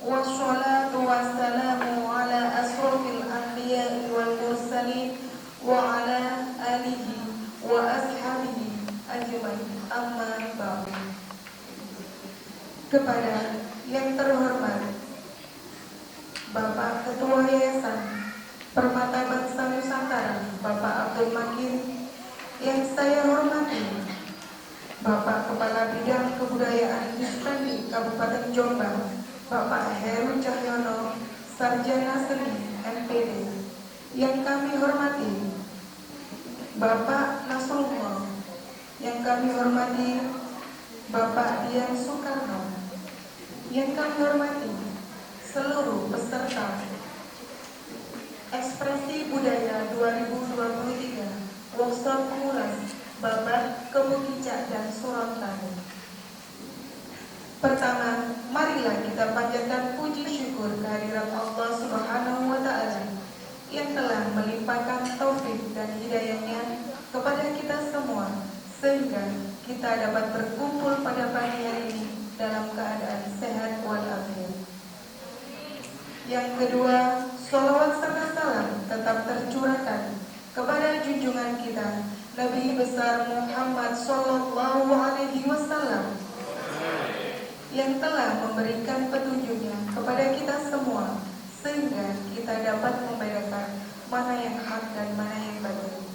wassalatu wassalamu ala asrofil anbiya'i wal mursalin wa ala alihi wa ashabihi ajmain, amma ba'du. Kepada yang terhormat Bapak Ketua Yayasan Permata Bangsa Nusantara, Bapak Abdul Makin, yang saya hormati Bapak Kepala Bidang Kebudayaan Islami Kabupaten Jombang, Bapak Heru Cahyono, Sarjana Seni MPD, yang kami hormati Bapak Nasrullah, yang kami hormati Bapak Dian Soekarno, yang kami hormati seluruh peserta Ekspresi Budaya 2023 Workshop Pengulas Babat Kemukicak dan Sorontani. Pertama, marilah kita panjatkan puji syukur kehadirat Allah Subhanahu wa Ta'ala yang telah melimpahkan taufik dan hidayahnya kepada kita semua, sehingga kita dapat berkumpul pada pagi hari ini dalam keadaan sehat walafiat. Yang kedua, sholawat serta salam tetap tercurahkan kepada junjungan kita Nabi besar Muhammad Sallallahu Alaihi Wasallam yang telah memberikan petunjuknya kepada kita semua, sehingga kita dapat membedakan mana yang hak dan mana yang batil.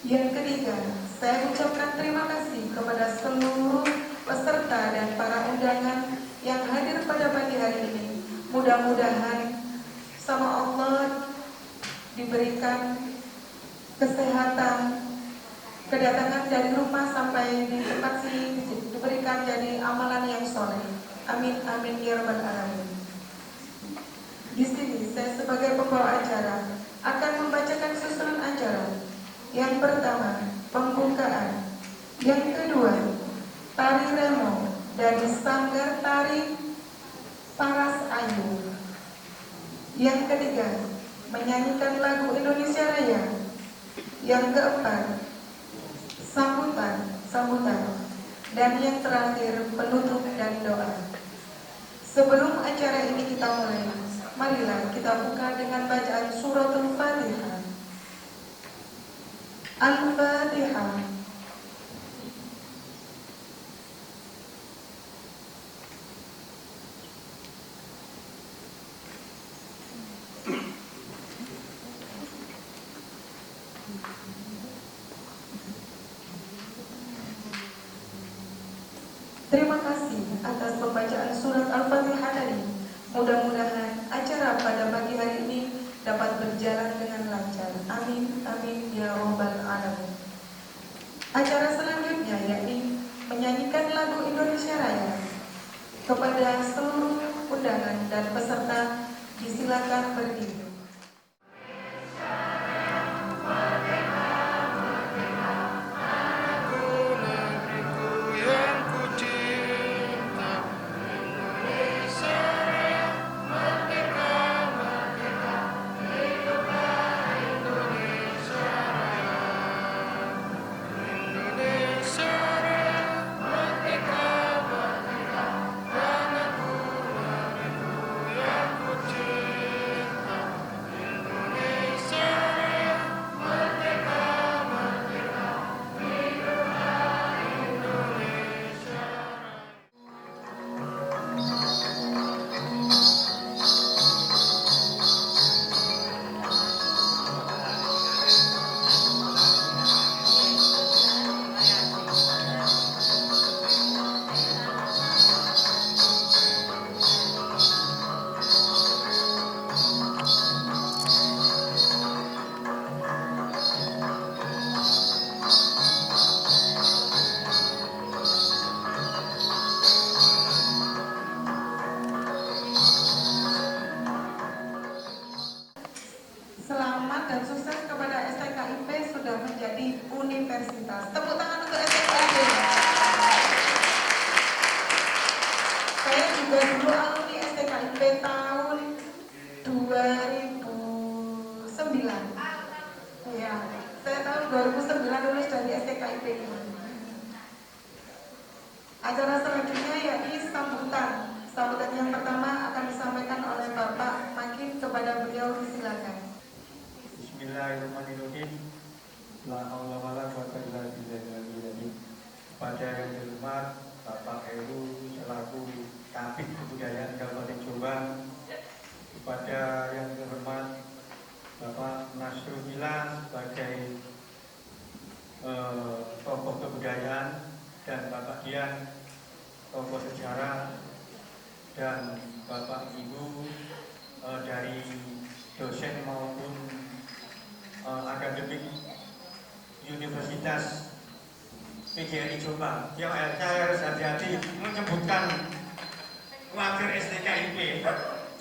Yang ketiga, saya ucapkan terima kasih kepada seluruh peserta dan para undangan yang hadir pada pagi hari ini. Mudah-mudahan sama Allah diberikan kesehatan, kedatangan dari rumah sampai di tempat sini diberikan jadi amalan yang soleh. Amin amin ya rabbal alamin. Di sini saya sebagai pembawa acara akan membacakan susunan acara. Yang pertama, pembukaan. Yang kedua, tari remo dari Sanggar Tari Paras Ayu. Yang ketiga, menyanyikan lagu Indonesia Raya. Yang keempat, sambutan. Dan yang terakhir, penutup dan doa. Sebelum acara ini kita mulai, marilah kita buka dengan bacaan suratul Fatihah. Al-Fatihah. Terima kasih atas pembacaan surat Al-Fatihah tadi. Mudah-mudahan acara pada pagi hari ini dapat berjalan dengan lancar. Amin, amin, ya rabbal alamin. Acara selanjutnya yakni menyanyikan lagu Indonesia Raya. Kepada seluruh undangan dan peserta, disilakan berdiri. Selamat dan sukses kepada STKIP sudah menjadi universitas. Tepuk tangan untuk STKIP. Saya juga dulu alumni STKIP tahun 2009. Ya, saya tahun 2009 lulus dari STKIP. Acara selanjutnya yakni sambutan. Sambutan yang pertama akan La haula wala quwata illa billah. Kepada yang terhormat Bapak Heru selaku Kabid Kebudayaan Kabupaten Jombang, kepada yang terhormat Bapak Nasrullah sebagai tokoh kebudayaan, dan Bapak Dian tokoh sejarah, dan Bapak Ibu dari dosen maupun akademik Universitas PGRI Jombang. Ya, saya harus hati-hati menyebutkan wakil STKIP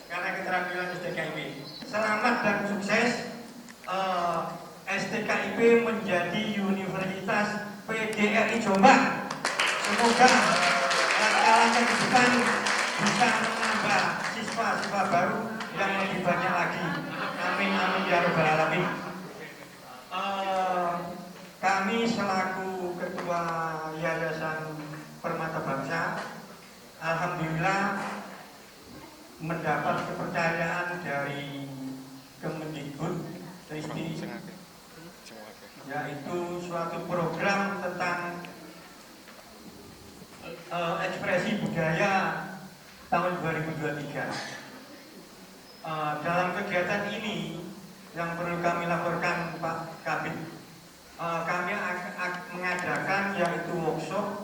karena keterampilan STKIP. Selamat dan sukses STKIP menjadi Universitas PGRI Jombang. Semoga langkah ke depan bisa menambah siswa-siswa baru yang lebih banyak lagi. Amin amin ya rabbal alamin. Kami selaku Ketua Yayasan Permata Bangsa, alhamdulillah mendapat kepercayaan dari Kemendikbud Ristek, yaitu suatu program tentang ekspresi budaya tahun 2023. Dalam kegiatan ini yang perlu kami laporkan Pak Kabid, kami mengadakan yaitu workshop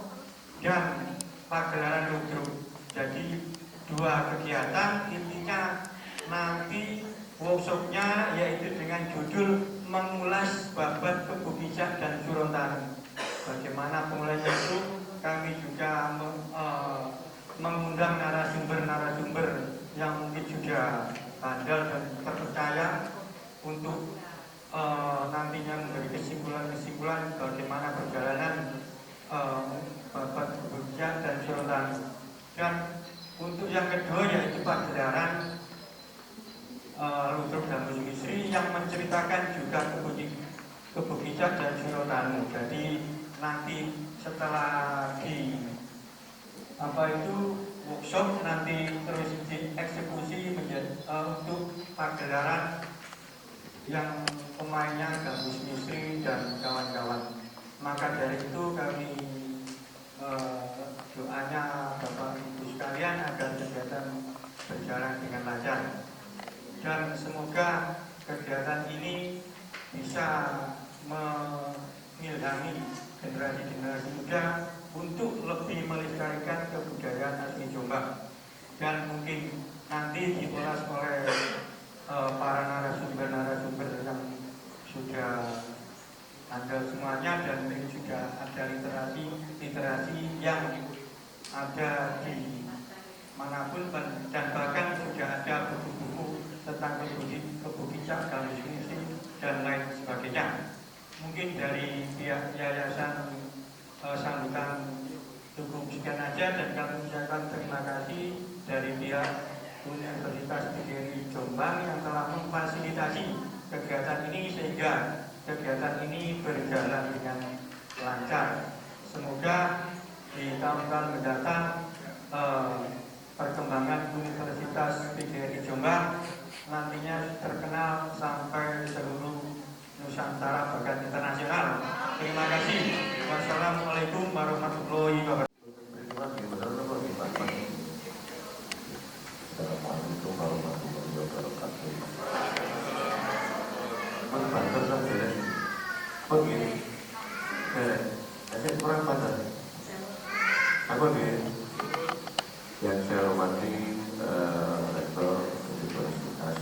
dan pagelaran ludruk. Jadi dua kegiatan, intinya nanti workshopnya yaitu dengan judul mengulas babat Kebu Kicak dan Surontani. Bagaimana pengulasannya itu, kami juga mengundang narasumber-narasumber yang mungkin juga handal dan terpercaya untuk nantinya memberi kesimpulan bagaimana perjalanan babat Kebu Kicak dan Surontani. Dan untuk yang kedua yaitu pagelaran ludruk dan musik istri yang menceritakan juga Kebu Kicak dan Surontani. Jadi nanti setelah workshop nanti terus dieksekusi menjadi untuk pagelaran yang pemainnya Gambus Misri dan kawan-kawan. Maka dari itu kami doanya Bapak Ibu sekalian agar kegiatan berjalan dengan lancar, dan semoga kegiatan ini bisa mengilhami generasi-generasi muda untuk lebih melestarikan kebudayaan asli Jombang, dan mungkin nanti diulas oleh para narasumber yang sudah ada semuanya, dan ini juga ada literasi yang ada di manapun, dan bahkan juga ada buku-buku tentang Kebu Kicak, Gambus Misri dan lain sebagainya. Mungkin dari pihak yayasan sambutan cukup sekian aja, dan kami ucapkan terima kasih dari pihak Universitas PGRI Jombang yang telah memfasilitasi kegiatan ini sehingga kegiatan ini berjalan dengan lancar. Semoga di tahun-tahun mendatang perkembangan Universitas PGRI Jombang nantinya terkenal sampai seluruh Nusantara bahkan internasional. Terima kasih. Wassalamualaikum warahmatullahi wabarakatuh. Assalamualaikum warahmatullahi wabarakatuh. Banter saja. Begini, saya kurang banter. Apa nih? Yang saya hormati Rektor Universitas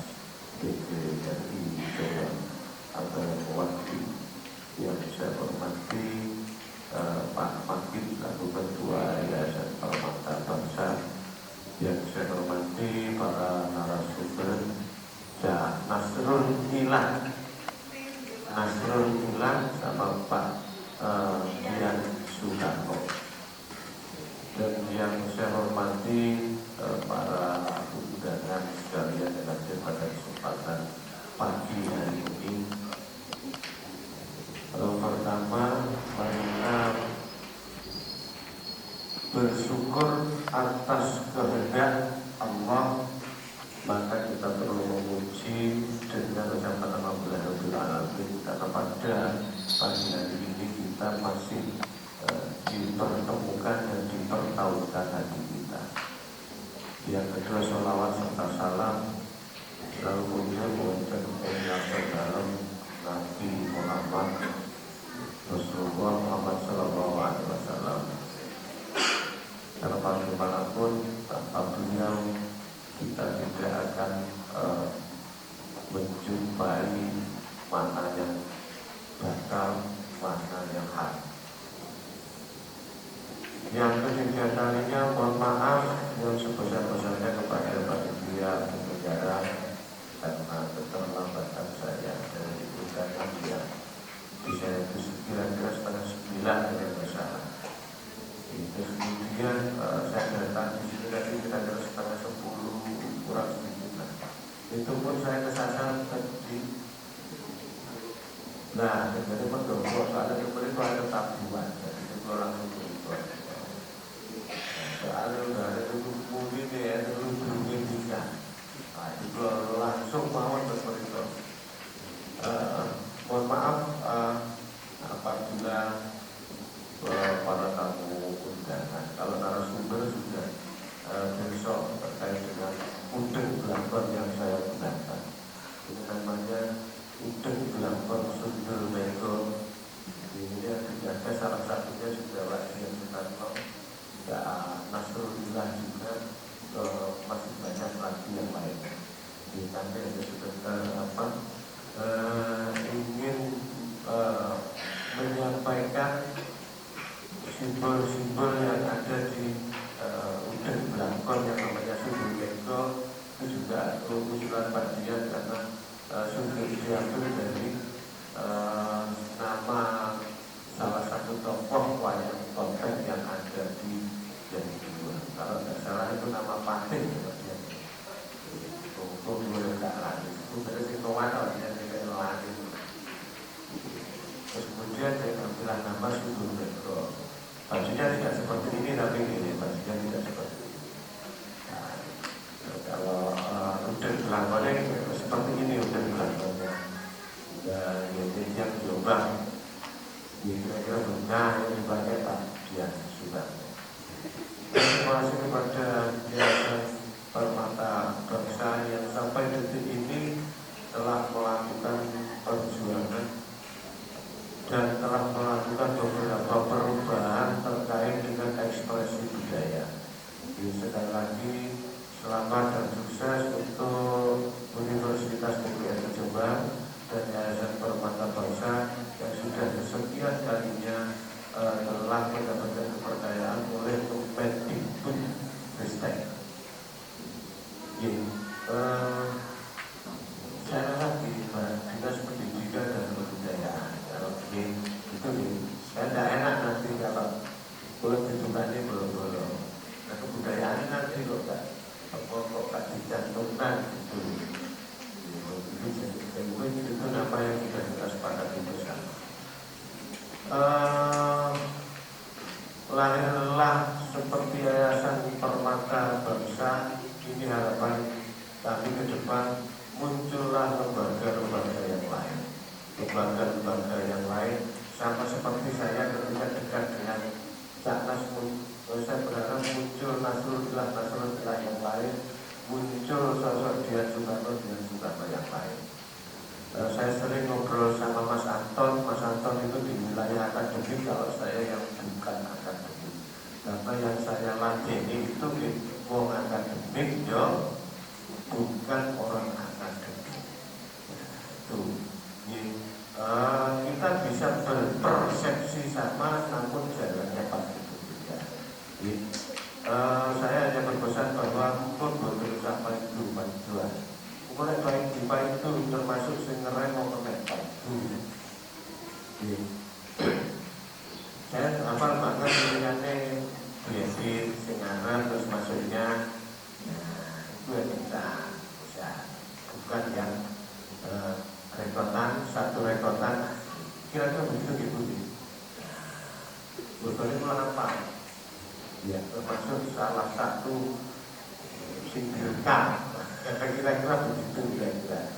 PGRI Jombang atau Wakil, yang saya hormati Pak Makil selaku Ketua Yayasan Permata Bangsa, yang saya hormati para narasumber Nasrul Ilah sama Pak Dian Sukarno, dan yang saya hormati para undangan sekalian yang hadir pada kesempatan pagi hari ini. Pertama, kita bersyukur atas kehendak Allah, maka kita perlu memuji dengan ucapan alhamdulillahirabbil alamin, karena pada pagi hari ini kita masih dipertemukan dan dipertahukan hati kita. Yang kedua, sholawat serta salam selalu muncul mengucap yang terdalam Nabi Muhammad Rasulullah Muhammad Sallallahu Alaihi Wasallam. Karena bagaimanapun tanpa beliau kita tidak akan menjumpai mana yang batal, mana yang hak. Yang ketiga kalinya mohon maaf yang sebesar-besarnya kepada panitia penyelenggara karena keterlambatan saya dan itu karena dia bisa itu kira-kira setengah 9 dari masalah. Itu kemudian saya datang di sini tadi kira-kira setengah 10 kurang sedikit lah. Itu pun saya kesasar tadi. Nah, dari pendopo soalnya kemarin itu ada tabungan, jadi itu langsung berubah. Soalnya udah ada itu mungkin ya, itu mungkin bisa. Nah, itu langsung mau berperintah. Mohon maaf apabila para tamu undangan, kalau narasumber sudah besok terkait dengan udeng belakon yang saya gunakan. Ini namanya udeng belakon sundel mego. Ini ada salah satunya sudah lagi yang kita tahu. Ya, Nasrullah juga masih banyak lagi yang lainnya. Di nanti ada sebentar ingin menyampaikan simbol-simbol yang ada di udeng belakon yang namanya sundel mego. Itu juga usulan Pak Dian karena sundel diambil dari nama salah satu tokoh wayang topeng yang ada di Jatiluhur. Kalau tidak salah itu nama Patih ya. Untuk dua lagi itu berarti kawan yang tidak lagi. Terus kemudian saya ambil nama sundel mego. Bajunya tidak seperti ini tapi ini bajunya tidak seperti ini. Nah, kalau udeng belangkonnya seperti ini udeng belangkonnya. Dan ini yang diubah. Kira-kira benar yang dipakai Pak Dian sudah. Terima kasih kepada Yayasan Permata Bangsa yang sampai detik ini telah melakukan perjuangan dan telah melakukan beberapa perubahan terkait dengan ekspresi budaya. Jadi sekali lagi selamat dan sukses untuk Universitas Negeri Air Jombang dan Yayasan Permata Bangsa yang sudah kesekian kalinya telah mendapatkan kepercayaan oleh Kemendikbud Ristek. Saya rasa di Dinas Pendidikan dan Kebudayaan kalau ini itu saya tidak enak nanti kalau boleh ditukani belum. Nah kebudayaan nanti kok tak dicantumkan gitu. Itu apa yang sudah kita sepakati bersama. Lahirlah seperti Yayasan Permata Bangsa ini harapan kami ke depan muncullah lembaga-lembaga yang lain. Lembaga-lembaga yang lain sama seperti saya ketika dekat dengan Caknas, saya berharap muncul Nasrullah yang lain, muncul sosok Dian Soekarno yang lain. Saya sering ngobrol sama Mas Anton itu di wilayah akademik, kalau saya yang bukan akademik. Karena yang saya ladeni itu wong akademik, bukan orang akademik. Tuh, kita bisa berpersepsi sama, namun jalannya pasti berbeda. Saya hanya berpesan bahwa hukum berusaha itu bantuan. Mulai baik di itu termasuk sengerai mau kemetal. Saya hafal banget pilihannya Besi, Singaran, terus masuknya. Nah, itu yang kita bisa. Bukan yang rekotan, satu rekotan. Kira-kira begitu gitu. Sebetulnya itu apa? Ya, termasuk salah satu singgirkan. Kira-kira begitu kira-kira.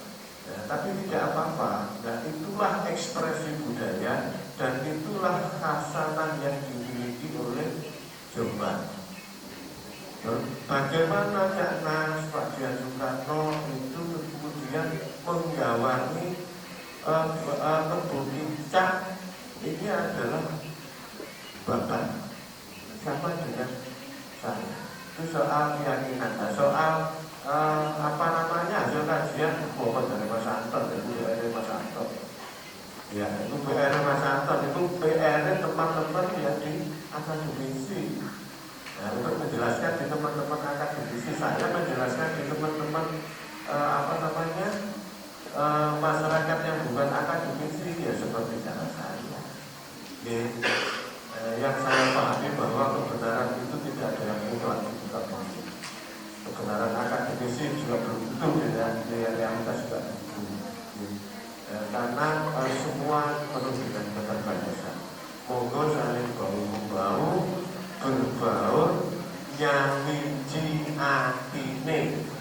Nah, tapi tidak apa-apa. Nah, itulah ekspresi budaya dan itulah khasanah yang dimiliki oleh Jombang. Bagaimana Cak Nas, Pak Dian Soekarno itu kemudian menggawangi kebun Cak ini adalah babat sama dengan saya. Itu soal keyakinan, soal hasil kajian bukan dari Mas Anton, itu dari Mas Anton. Ya, itu PR Mas Anton, itu PR teman-teman yang di akademisi. Nah, untuk menjelaskan di teman-teman akademisi, saya menjelaskan di teman-teman masyarakat yang bukan akademisi, ya seperti cara saya. Yang saya pahami bahwa kebenaran itu tidak ada yang mutlak, tidak mungkin. Kebenaran akademisi juga belum tentu, ya realitas juga begitu. Karena semua penuh dengan keterbatasan. Monggo saling bahu-membahu, berbaur, nyawiji atine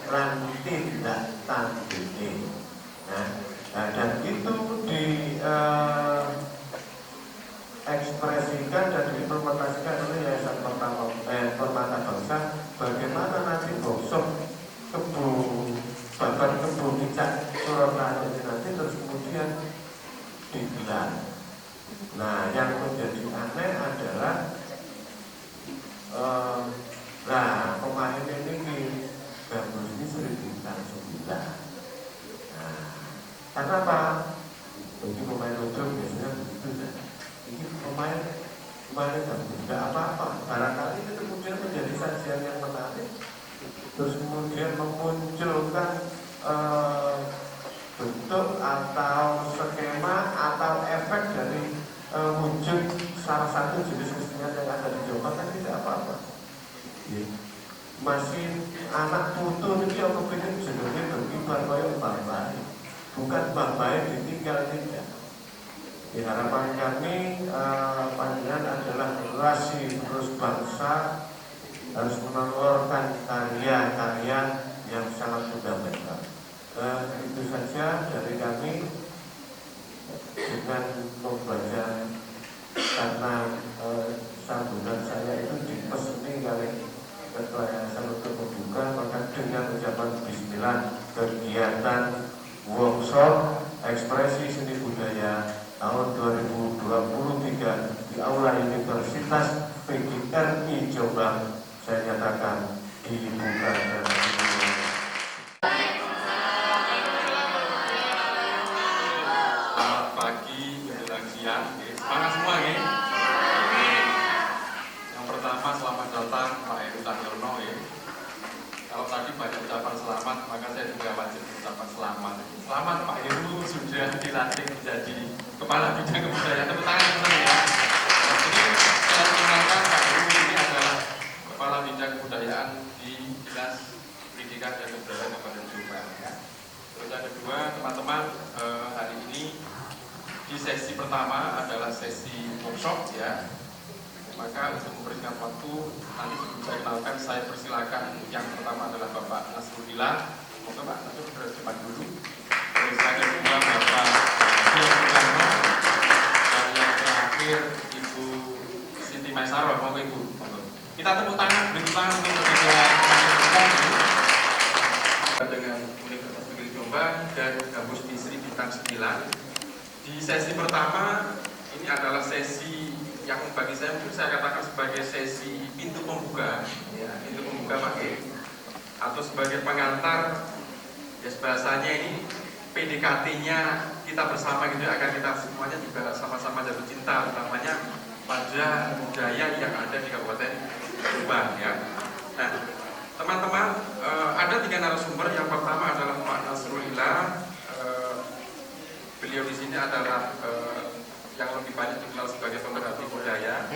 lan tindak tandine. Nah, dan itu di ekspresikan dan diimplementasikan oleh Yayasan Permata Bangsa. Bagaimana nanti bosok babat kebun Cak Surakarta ini nanti terus kemudian digelar. Nah, yang menjadi aneh adalah pemain ini gabus ini sering bintang 9. Nah, karena apa? Bagi pemain ujung biasanya begitu ya. Ini pemain tidak apa-apa. Barangkali itu kemudian menjadi sajian yang menarik. Terus kemudian memunculkan bentuk atau skema atau efek dari wujud salah satu jenis kesenian yang ada di Jawa kan tidak apa-apa. Ya. Masih anak putu ini yang kepingin jenenge berkibar kaya Mbah Baik. Bukan Mbah Baik ditinggal tidak. Harapan kami panjenengan adalah generasi terus bangsa harus mengeluarkan karya-karya yang sangat fundamental. Itu saja dari kami dengan membaca, karena sambutan saya itu dipeseni kali Ketua Yayasan untuk membuka, maka dengan ucapan Bismillah kegiatan workshop ekspresi seni budaya tahun 2023 di Aula Universitas PGRI Jombang saya nyatakan dibuka dan selamat pagi menjelang siang. Semangat semua ya. Yang pertama selamat datang Pak Heru Cahyono ya. Kalau tadi banyak ucapan selamat, maka saya juga wajib ucapan selamat. Selamat Pak Heru sudah dilantik menjadi Kepala Bidang Kebudayaan. Tepuk tangan teman-teman ya. Jadi saya kenalkan Pak Heru ini adalah Kepala Bidang Kebudayaan di Dinas Pendidikan dan Kebudayaan Kabupaten Jombang ya. Terus yang kedua teman-teman, hari ini di sesi pertama adalah sesi workshop ya. Maka untuk memberikan waktu nanti sebelum saya kenalkan, saya persilakan yang pertama adalah Bapak Nasrulillah. Monggo Pak Nasrul sudah cepat dulu. Terus yang kedua Bapak Dian Soekarno, dan yang terakhir Ibu Siti Maisaro. Monggo Ibu. Monggo. Kita tepuk tangan bersama untuk ketiga dengan Universitas Negeri Jombang dan Kampus Misri Bintang 9. Di sesi pertama ini adalah sesi yang bagi saya mungkin saya katakan sebagai sesi pintu pembuka, ya, pintu pembuka Pak E, atau sebagai pengantar, ya bahasanya ini PDKT-nya kita bersama gitu, agar kita semuanya juga sama-sama jatuh cinta, utamanya pada budaya yang ada di Kabupaten Jombang ya. Nah, teman-teman, ada 3 narasumber. Yang pertama adalah Pak Nasrulillah. Beliau di sini adalah yang lebih banyak dikenal sebagai pemerhati budaya.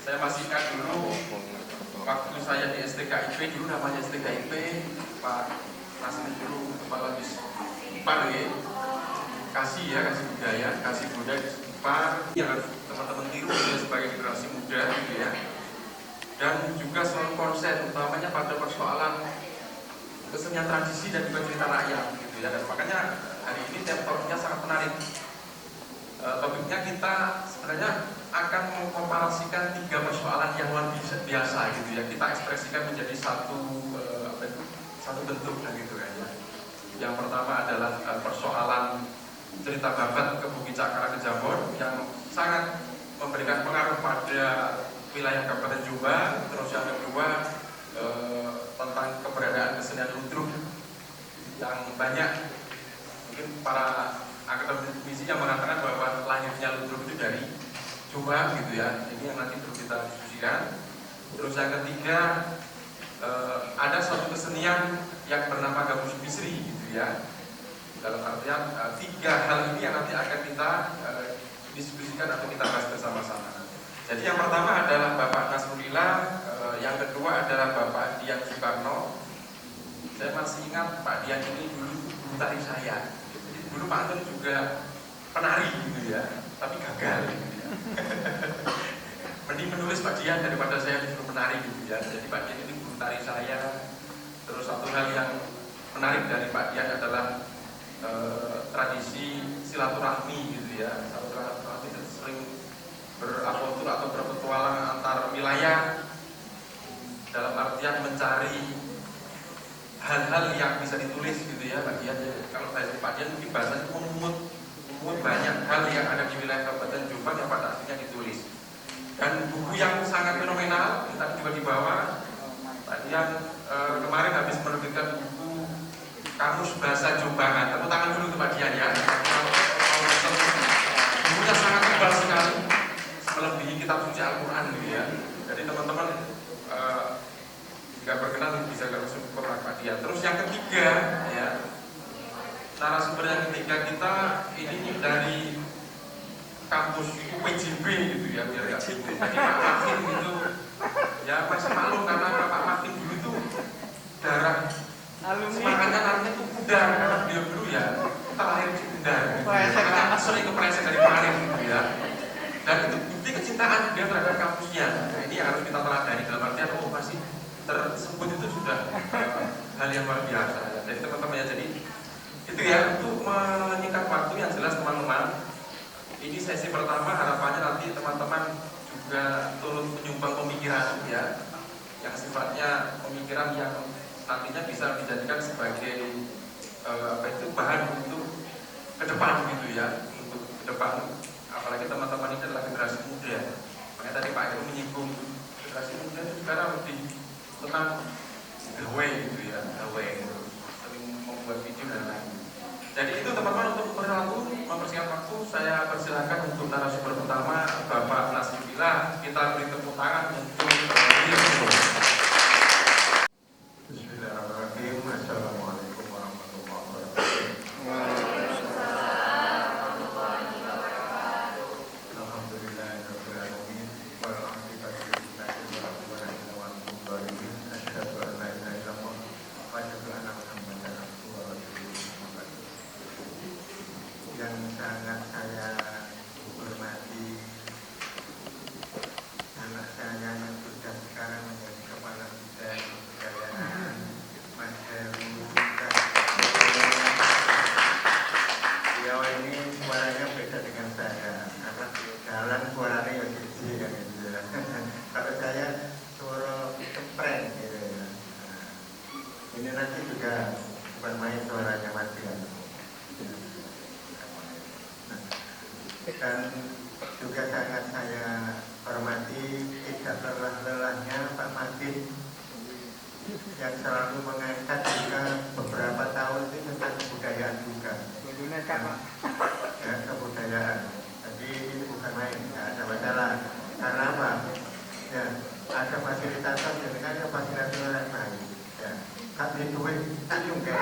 Saya masih ingat dulu waktu saya di STKIP, dulu namanya STKIP, Pak Nasri dulu kepala Dispar ya. Kasih budaya di Dispar yang harus teman-teman tiru ya, sebagai generasi muda gitu ya. Dan juga soal konsen utamanya pada persoalan kesenian tradisi dan juga cerita rakyat gitu ya. Dan makanya hari ini topiknya sangat menarik. Topiknya kita sebenarnya akan mengkomparasikan 3 persoalan yang luar biasa gitu ya. Kita ekspresikan menjadi satu bentuk gitu kan ya. Yang pertama adalah persoalan cerita babat ke Bukit Cakra Kejambon yang sangat memberikan pengaruh pada wilayah Kabupaten Jombang. Terus yang kedua tentang keberadaan kesenian ludruk yang banyak mungkin para akademisi yang mengatakan bahwa lahirnya ludruk itu dari Jombang gitu ya. Ini yang nanti perlu kita diskusikan. Terus yang ketiga ada suatu kesenian yang bernama Gambus Bisri gitu ya. Dalam artian 3 hal ini yang nanti akan kita diskusikan atau kita bahas bersama-sama. Jadi yang pertama adalah Bapak Nasrulillah, yang kedua adalah Bapak Dian Soekarno. Saya masih ingat Pak Dian ini dulu guru tari saya. Jadi dulu Pak Anton juga penari gitu ya, tapi gagal gitu ya. Mending menulis Pak Dian daripada saya disuruh menari gitu ya. Jadi Pak Dian ini guru tari saya. Terus satu hal yang menarik dari Pak Dian adalah tradisi silaturahmi gitu ya. Silaturahmi itu sering beraventur atau berpetualang antar wilayah dalam artian mencari hal-hal yang bisa ditulis gitu ya Pak Dian. Kalau saya Pak Dian mungkin bahasanya mengut banyak hal yang ada di wilayah Kabupaten Jombang yang pada akhirnya ditulis. Dan buku yang sangat fenomenal tadi juga dibawa Pak Dian kemarin habis menerbitkan buku Kamus Bahasa Jombangan. Tepuk tangan dulu untuk Pak Dian ya. Bukunya sangat tebal sekali, melebihi kitab suci Al-Quran gitu ya. Jadi teman-teman jika berkenan bisa langsung ke Pak Dian. Terus yang ketiga ya, narasumber yang ketiga kita ini dari kampus UPJB gitu ya, biar nggak bingung. Jadi Pak Martin itu ya masih maklum karena Pak Martin dulu itu darah semangatnya nanti itu kuda karena beliau dulu ya terlahir di kuda gitu. Makanya sering kepleset dari kemarin gitu ya. Dan itu bukti kecintaan dia terhadap kampusnya. Nah, ini yang harus kita teladani dalam artian masih tersebut itu sudah hal yang luar biasa. Jadi teman-teman ya, jadi itu ya untuk menyingkat waktu yang jelas teman-teman. Ini sesi pertama, harapannya nanti teman-teman juga turut menyumbang pemikiran ya, yang sifatnya pemikiran yang nantinya bisa dijadikan sebagai bahan untuk ke depan gitu ya, untuk ke depan. Apalagi teman-teman ini adalah generasi muda. Makanya tadi Pak Eko menyinggung generasi muda itu sekarang lebih tentang gawe gitu ya, gawe gitu, sering membuat video dan lain. Jadi itu teman-teman, untuk mempersingkat waktu saya persilakan untuk narasumber pertama Bapak Nasrulillah. Kita beri tepuk tangan untuk beliau. Bismillahirrahmanirrahim. Assalamualaikum warahmatullahi wabarakatuh. Alhamdulillahirrahmanirrahim. Yang sangat saya hormati anak saya yang sudah sekarang menjadi kepala bidang kebudayaan, Mas Heru. Beliau ini suaranya beda dengan saya, karena jalan suaranya yang kecil kan gitu ya. Kalau saya suara kepren gitu ya. Ini nanti juga bukan main suaranya Mas Heru. Dan juga sangat saya hormati tidak lelah-lelahnya Pak Madin yang selalu mengangkat juga beberapa tahun ini tentang kebudayaan juga. Ya, kebudayaan. Jadi ini bukan main, tidak ada masalah. Karena apa? Ya, ada fasilitator yang ada fasilitator yang lain. Ya, tak duit, tak nyungke.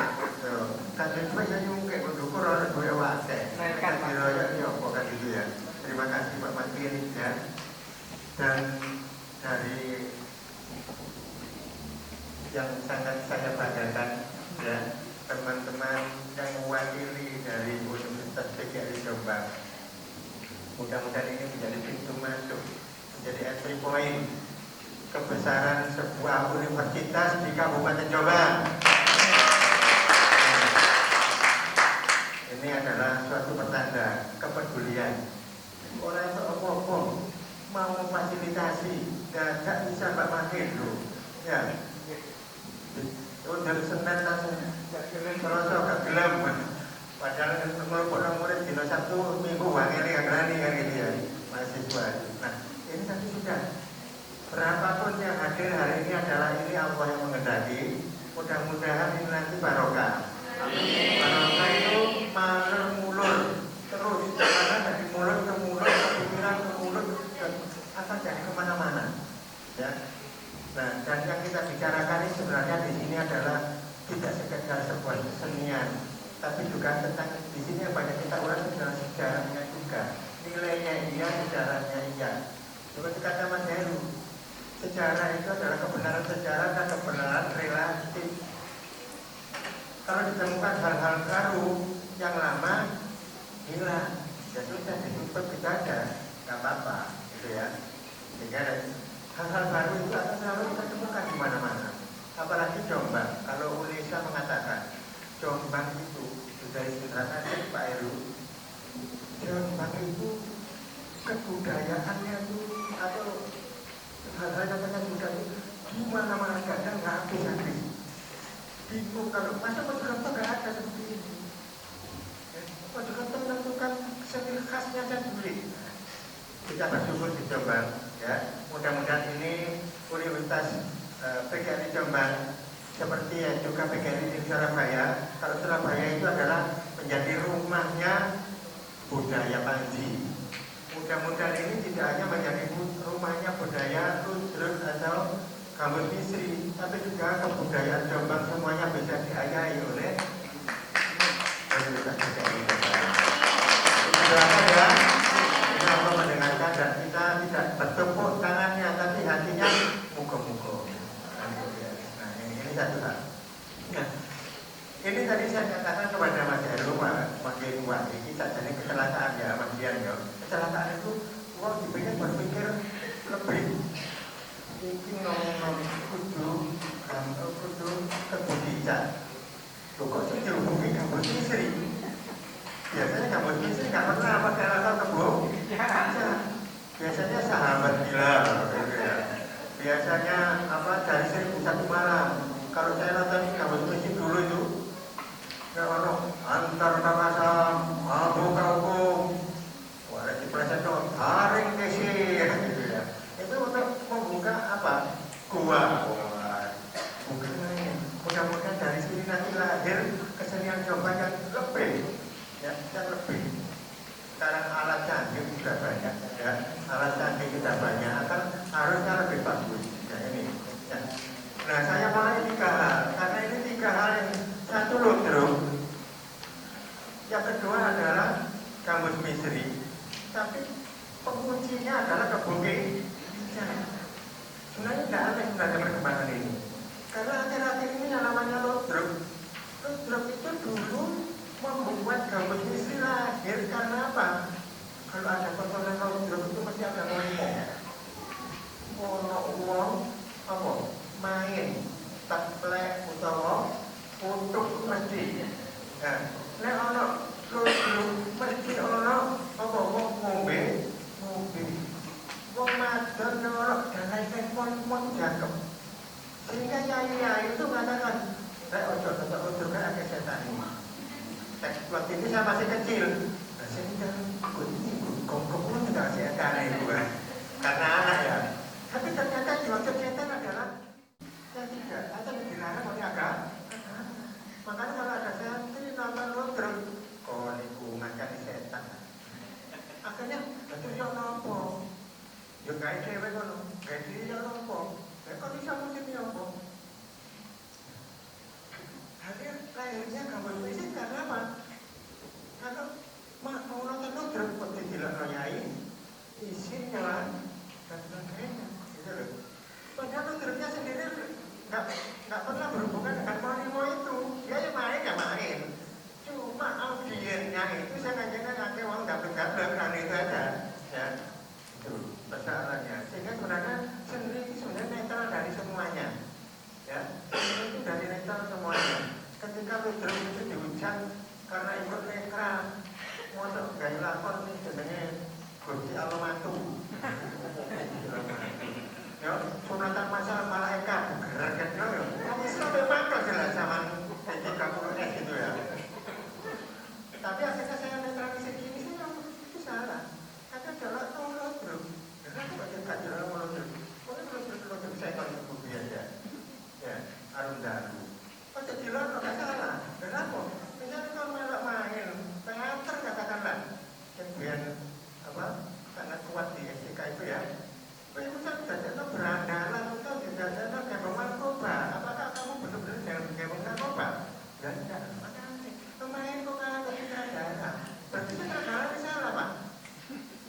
Tak duit ya nyungke, mendukur orang duit wadah. Tak diroyak ya, bukan gitu ya. Terima kasih Pak Martin ya. Dan dari yang sangat saya banggakan ya, teman-teman yang mewakili dari Universitas PGRI Jombang. Mudah-mudahan ini menjadi pintu masuk, menjadi entry point kebesaran sebuah universitas di Kabupaten Jombang. ini adalah suatu pertanda kepedulian. Orang itu apa-apa mau memfasilitasi, gak bisa Pak Makin loh. Ya, dari Senin langsung Selasa gak gelem. Padahal kalau murid di Sabtu Minggu wangeli gak berani kan gitu ya mahasiswa. Nah ini tadi sudah berapapun yang hadir hari ini adalah ini Allah yang menghendaki. Mudah-mudahan ini nanti barokah. Barokah itu maler mulur terus karena dari mulut ke mulut, ke pikiran ke mulut akan jadi kemana-mana. Ya. Nah, dan yang kita bicarakan ini sebenarnya di sini adalah tidak sekedar sebuah kesenian, tapi juga tentang di sini yang banyak kita ulas adalah sejarahnya juga, nilainya iya, sejarahnya iya. Seperti kata Mas Heru, sejarah itu adalah kebenaran sejarah dan kebenaran relatif. Kalau ditemukan hal-hal baru yang lama hilang, ya sudah ditutup kita aja, nggak apa-apa, gitu ya. Sehingga hal-hal baru itu akan selalu kita temukan di mana-mana. Apalagi Jombang. Kalau Unesa mengatakan Jombang itu dari sederhana Pak Heru, Jombang itu kebudayaannya itu atau hal-hal yang kita juga di mana-mana nggak ada, nggak habis-habis. Bingung kalau masa Mojokerto nggak ada seperti ini. Mojokerto menentukan seni khasnya sendiri. Kita bersyukur di Jombang, ya. Mudah-mudahan ini Universitas PGRI Jombang seperti yang juga PGRI di Surabaya. Kalau Surabaya itu adalah menjadi rumahnya budaya Panji. Mudah-mudahan ini tidak hanya menjadi rumahnya budaya Ludruk atau Gambut Misri, tapi juga kebudayaan Jombang semuanya bisa diayahi oleh Universitas PGRI Jombang. Ya. Kita mendengarkan dan kita tidak bertepuk tangannya, tapi hatinya muka-muka. Nah, ini satu hal. Nah, ini tadi saya katakan kepada Mas Heru, makin kuat. Ini jadi kecelakaan ya, Mas Dian ya. Kecelakaan itu, orang dipikir berpikir lebih. Mungkin ngomong kudu kebudayaan. Loh kok sih dihubungi Gambut Misri? Biasanya Gambut Misri nggak pernah pakai alat kebun. Biasanya sahabat gila, gitu ya. Biasanya apa dari 1001 malam. Kalau saya nonton Gambut Misri dulu itu, ya orang antar kakasam, mabuk kaukum, wala dipeleset dong, tarik kesi, gitu ya. Itu untuk membuka apa? Gua. Bukan lain. Mudah-mudahan dari sini nanti lahir kesenian Jombang yang lebih, ya, yang lebih. Sekarang alat canggih sudah banyak, ya. Alat canggih sudah banyak, akan harusnya lebih bagus. Ya ini. Ya. Nah, saya mulai 3 hal, karena ini 3 hal yang satu ludruk. Yang kedua adalah Gambut Misri, tapi penguncinya adalah kebudayaan. Sebenarnya tidak aneh sebenarnya perkembangan ini, karena akhir-akhir ini yang namanya ludruk. Ludruk itu dulu membuat Gambut Misri lahir karena apa? Kalau ada potongan ludruk itu mesti ada ngomong. Ono uang apa? Main, taplek utawa untuk mesti. Nah, nek ono ludruk mesti ono apa? Wong ngombe. Wong madon ono dan lain-lain pon jangkep. Sehingga yai-yai itu mengatakan, ojo tetap ludruk kan ada setan ini. Waktu itu saya masih kecil, saya bilang, ini gongkong pun tidak setan itu karena anak ya. Tapi ternyata dimaksud setan adalah yang tidak, atau dilarang oleh agama. Makanya kalau ada santri nonton ludruk, kok niku ngajak setan. Akhirnya, betul ya nopo. Ya kayak cewek kono, kayak diri ya nopo. Kok bisa mungkin ya nopo? Akhirnya lahirnya Gambut Misri karena apa? Kalau mau nonton ludruk seperti bilang Royai, isinya dan sebagainya, gitu loh. Padahal ludruknya sendiri nggak pernah berhubungan dengan monimo itu. Dia yang main. Cuma audiennya itu saya ngajak uang dapat kan itu aja, ya. Itu persoalannya. Sehingga sebenarnya seni itu sebenarnya netral dari semuanya, ya. Seni itu dari netral semuanya. Ketika ludruk itu dihujat karena ikut netral, Ojo dilono gak salah. Kenapa? Misalnya kalau melok main teater katakanlah, kemudian apa sangat kuat di SDK itu ya. Misal jadinya berandalan atau jadinya kebong narkoba. Apakah kamu betul-betul jangan kebong narkoba? Ya tidak. Makanya pemain kok kan sutradara. Berarti sutradara ini salah pak.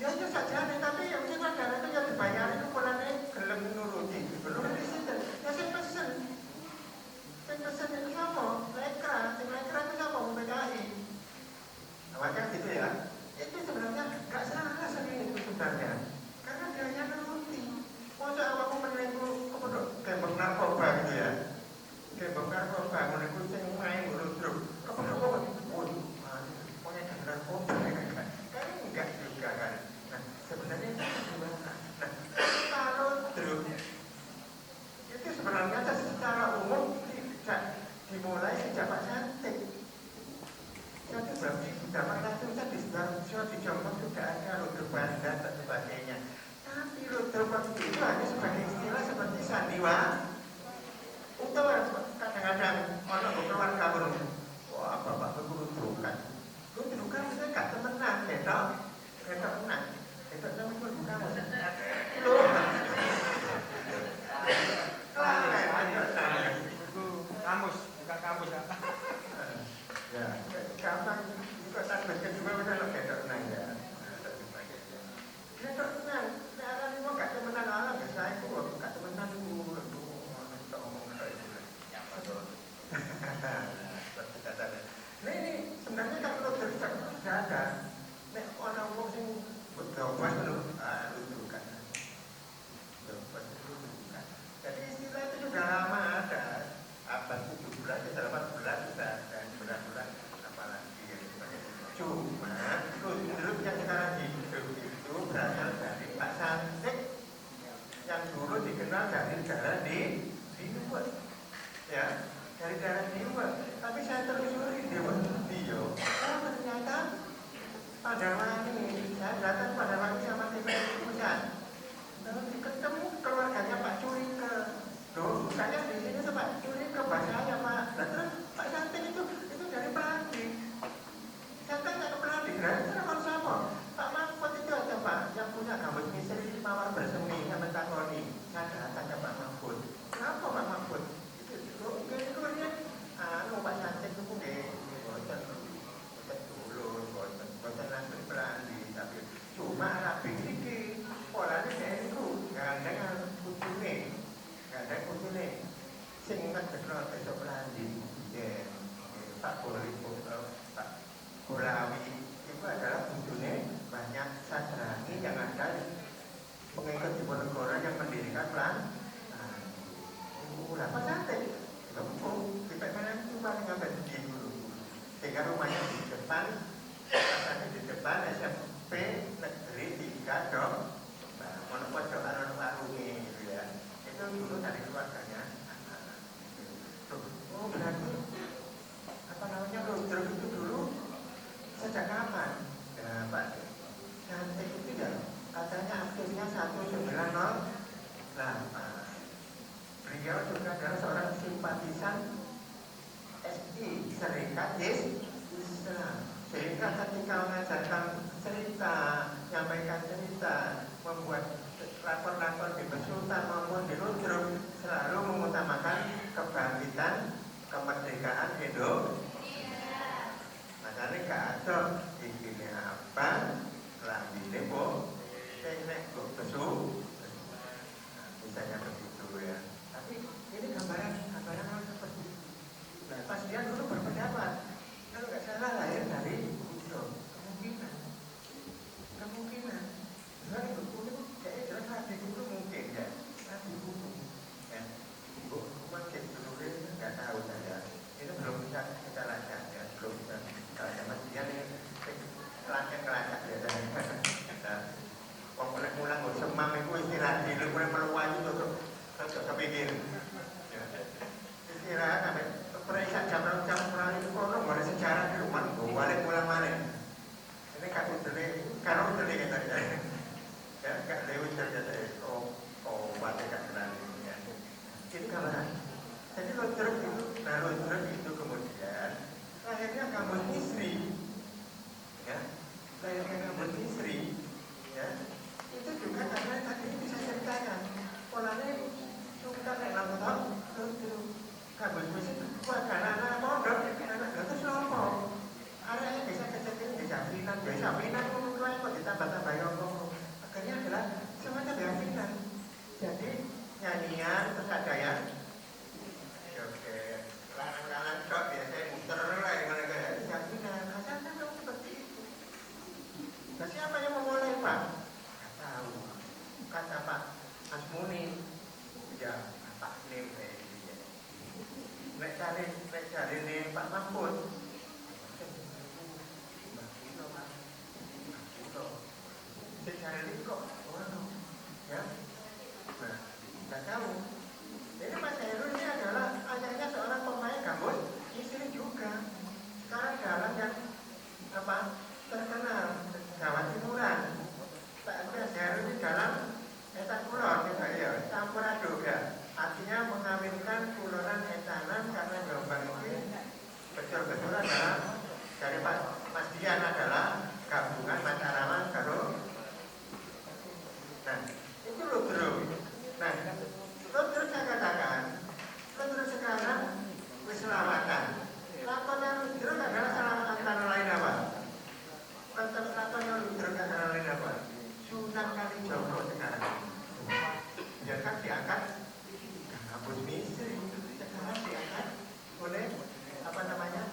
Ya itu saja nih, tapi yang sutradara itu yang dibayar itu polanya gelem nuruti. Belum di situ. Ya saya pesen. Saya pesen itu apa? Lekra. Tim lekra itu apa? PKI. Makanya gitu ya. Itu sebenarnya gak salah sendiri itu sebenarnya. Karena dia hanya nuruti. Masa awakmu menengku kepedok kembang narkoba gitu ya. Kembang narkoba menengku sing main ngurus-ngurus. Kepedok kok waduh, pengen narkoba kan. Kan enggak juga kan. Nah, sebenarnya itu gimana? Nah, kalau drug itu sebenarnya secara umum tidak dimulai sejak Pak Cantik. Jadi berarti sudah pernah kita di Jombang sudah ada rute bandar dan sebagainya. Tapi rute waktu itu hanya sebagai istilah seperti sandiwara. Utawa kadang-kadang orang keluarga baru, wah bapak berkerudukan. Kerudukan itu gak temenan, ketok menang. Ketok sama kerudukan. Loh, Kamus, bukan kamus ya. ya, gampang juga sampai kedua udah lo ketok menang ya. Ketok menang, sekarang ini mau gak temenan alam biasa itu, gak temenan dulu. Nah ini sebenarnya kalau terus sudah ada, nek orang sing berdoa menurut rujukan, jadi istilah itu sudah lama ada, abad 17, 18 sudah ada, bulan-bulan apalagi ya. Cuma rujuk yang sekarang hidup itu berasal dari Pak Santik yang dulu dikenal dari daerah di luar. Ya, dari daerah Dewa. Tapi saya telusuri Dewa Dio. Oh ternyata Padarwani. Saya datang Padarwani sama TPS Pusat. Lalu ketemu keluarganya Pak Curike. Tuh, saya di sini tuh Pak Curike bahasanya Pak. Dan terus Pak Santik itu dari Peladi. Saya tanya ke Peladi, itu nama siapa? Pak Mahfud itu aja Pak, yang punya gambut misteri mawar bersemi yang mentakoni. Saya tanya Pak Mahfud. Kenapa Pak Mahfud? Pak Santik itu bosan dulu, bosan langsung Pelandi, tapi cuma rapi ini polanya saya itu nggak ada kucune, sehingga terkenal besok Pelandi, ya Pak Pak Borawi itu adalah kucune banyak sastrani yang ada pengikut Diponegoro yang mendirikan Pelandi. Pak Santik kita mana itu paling ngambil di dulu. Sehingga rumahnya di depan, rasanya di depan SMP Negeri 3 Dok. Nah, monopol Dokan Warungi gitu ya. Itu dulu dari keluarganya. Oh berarti apa namanya Rudro itu dulu sejak kapan? Ya Pak Cantik itu ya katanya aktifnya 1908. Beliau juga adalah seorang simpatisan SI Serikat Islam. Sehingga ketika mengajarkan cerita, menyampaikan cerita, membuat lapor-lapor di Besultan maupun di Rudrum selalu mengutamakan kebangkitan kemerdekaan Indonesia. Makanya gak ada ini apa, lambi depo, tenek besul, misalnya begitu ya. Tapi ini gambaran seperti itu. Nah, pas dia dulu berpendapat, kalau nggak salah lahir dari itu kemungkinan. Sebenarnya itu kayaknya jelas hati itu mungkin ya, hati itu ya. Mungkin dulu nggak tahu saya. Itu belum bisa kita lacak ya, belum bisa kita lacak. Mas dia nih kelacak ya. Kalau mulai nggak semam itu istilah dulu mulai meluai itu tuh. Saya kepikir istirahat sampai periksa jam itu kalau boleh sejarah di rumah balik pulang ini kalau udah kita ya gak lewat ternyata balik gak kenal ini gambaran jadi lo terus itu nah lo cari ini Pak Mahfud. Cari ini kok, ya, nah, nggak tahu. Jadi Mas Heru ini adalah ayahnya seorang pemain gambus, istri juga. Sekarang jalan yang apa terkenal Jawa Timuran. Mas Heru ini dalam etan kulon, gitu ya, campur aduk ya. Artinya mengawinkan kulonan etanan karena Jombang ini betul-betul adalah dari Mas Dian adalah gabungan Mataraman karo. Nah, itu lo terus. Nah, lo terus saya katakan, lo terus sekarang keselamatan. Lakonnya lo terus adalah salah antara lain apa? Lakonnya lo terus antara lain apa? Sunan Kalijogo sekarang. Ya kan diangkat Gambus Misteri sekarang diangkat oleh apa namanya?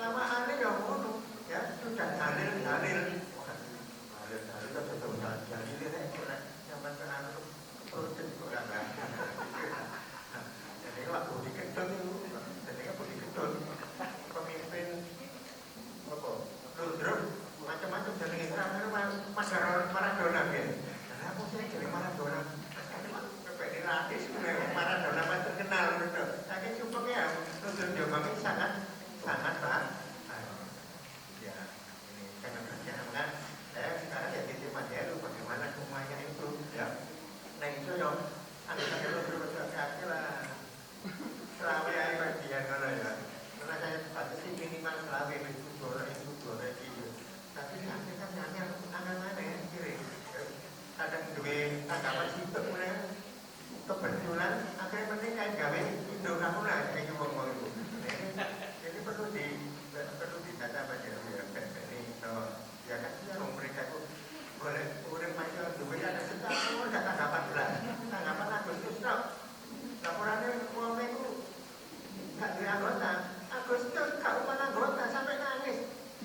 Lama aneh yang ngono ya sudah dalil itu betul dalil ini yang penting proses kurang jadi waktu diketut itu jadi waktu diketut pemimpin apa Ludruk macam-macam jadi Maradona ya karena aku sih jadi Maradona ini ratis Maradona masih terkenal gitu saya coba ya Ludruk Jombang ini sangat Pak ya ini sangat kerja kan saya sekarang ya di Mas Heru bagaimana semuanya itu ya nah itu yang anggota Heru berkata lah selawe aja bagian mana ya karena saya batasi minimal selawe itu dua itu tapi nanti kan hanya anak-anak yang kiri kadang duit tanggapan situ mulai kebetulan akhirnya penting kayak gawe Indo kamu lah kayak ngomong itu ini perlu dikata pada ini ya kan mereka itu boleh macam duit ada setahun tanggapan belas tanggapan Agustus laporannya mau itu nggak di anggota Agustus gak umpan anggota sampai nangis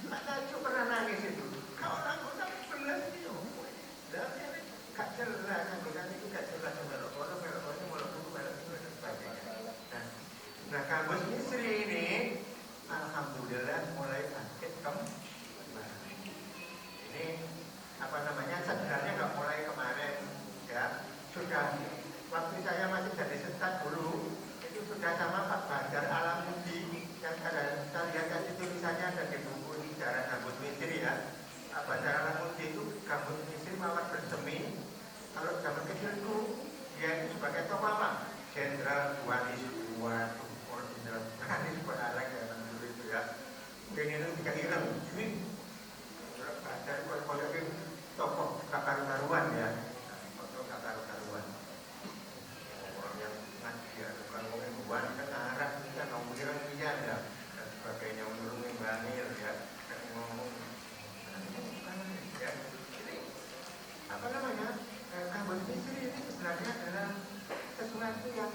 Pak Taju pernah nangis itu kalau anggota belas itu dan ini gak jelas anggota itu gak jelas melok-meloknya melok-melok dan sebagainya nah Gambus Misteri ini alhamdulillah mulai bangkit ini apa namanya sebenarnya nggak mulai kemarin ya sudah waktu saya masih jadi setat dulu itu sudah sama Pak Bandar Alamudi yang ada saya lihat itu tulisannya ada di buku sejarah Gambus Misteri ya Pak Bandar Alamudi itu Gambus Misteri mawar bersemi kalau zaman kecil itu dia itu sebagai tokoh apa Jenderal Buanis Jenderal Buanis Buanis dulu itu ya pengen itu tidak hilang duit Bandar itu tokoh karu-karuan ya tokoh karu-karuan orang yang ngaji ya bukan ngomong kan arah kita ngomongin dia ya dan sebagainya menurunkan banil ya kan ngomong ya jadi apa namanya Gambus Misteri ini sebenarnya adalah sesuatu yang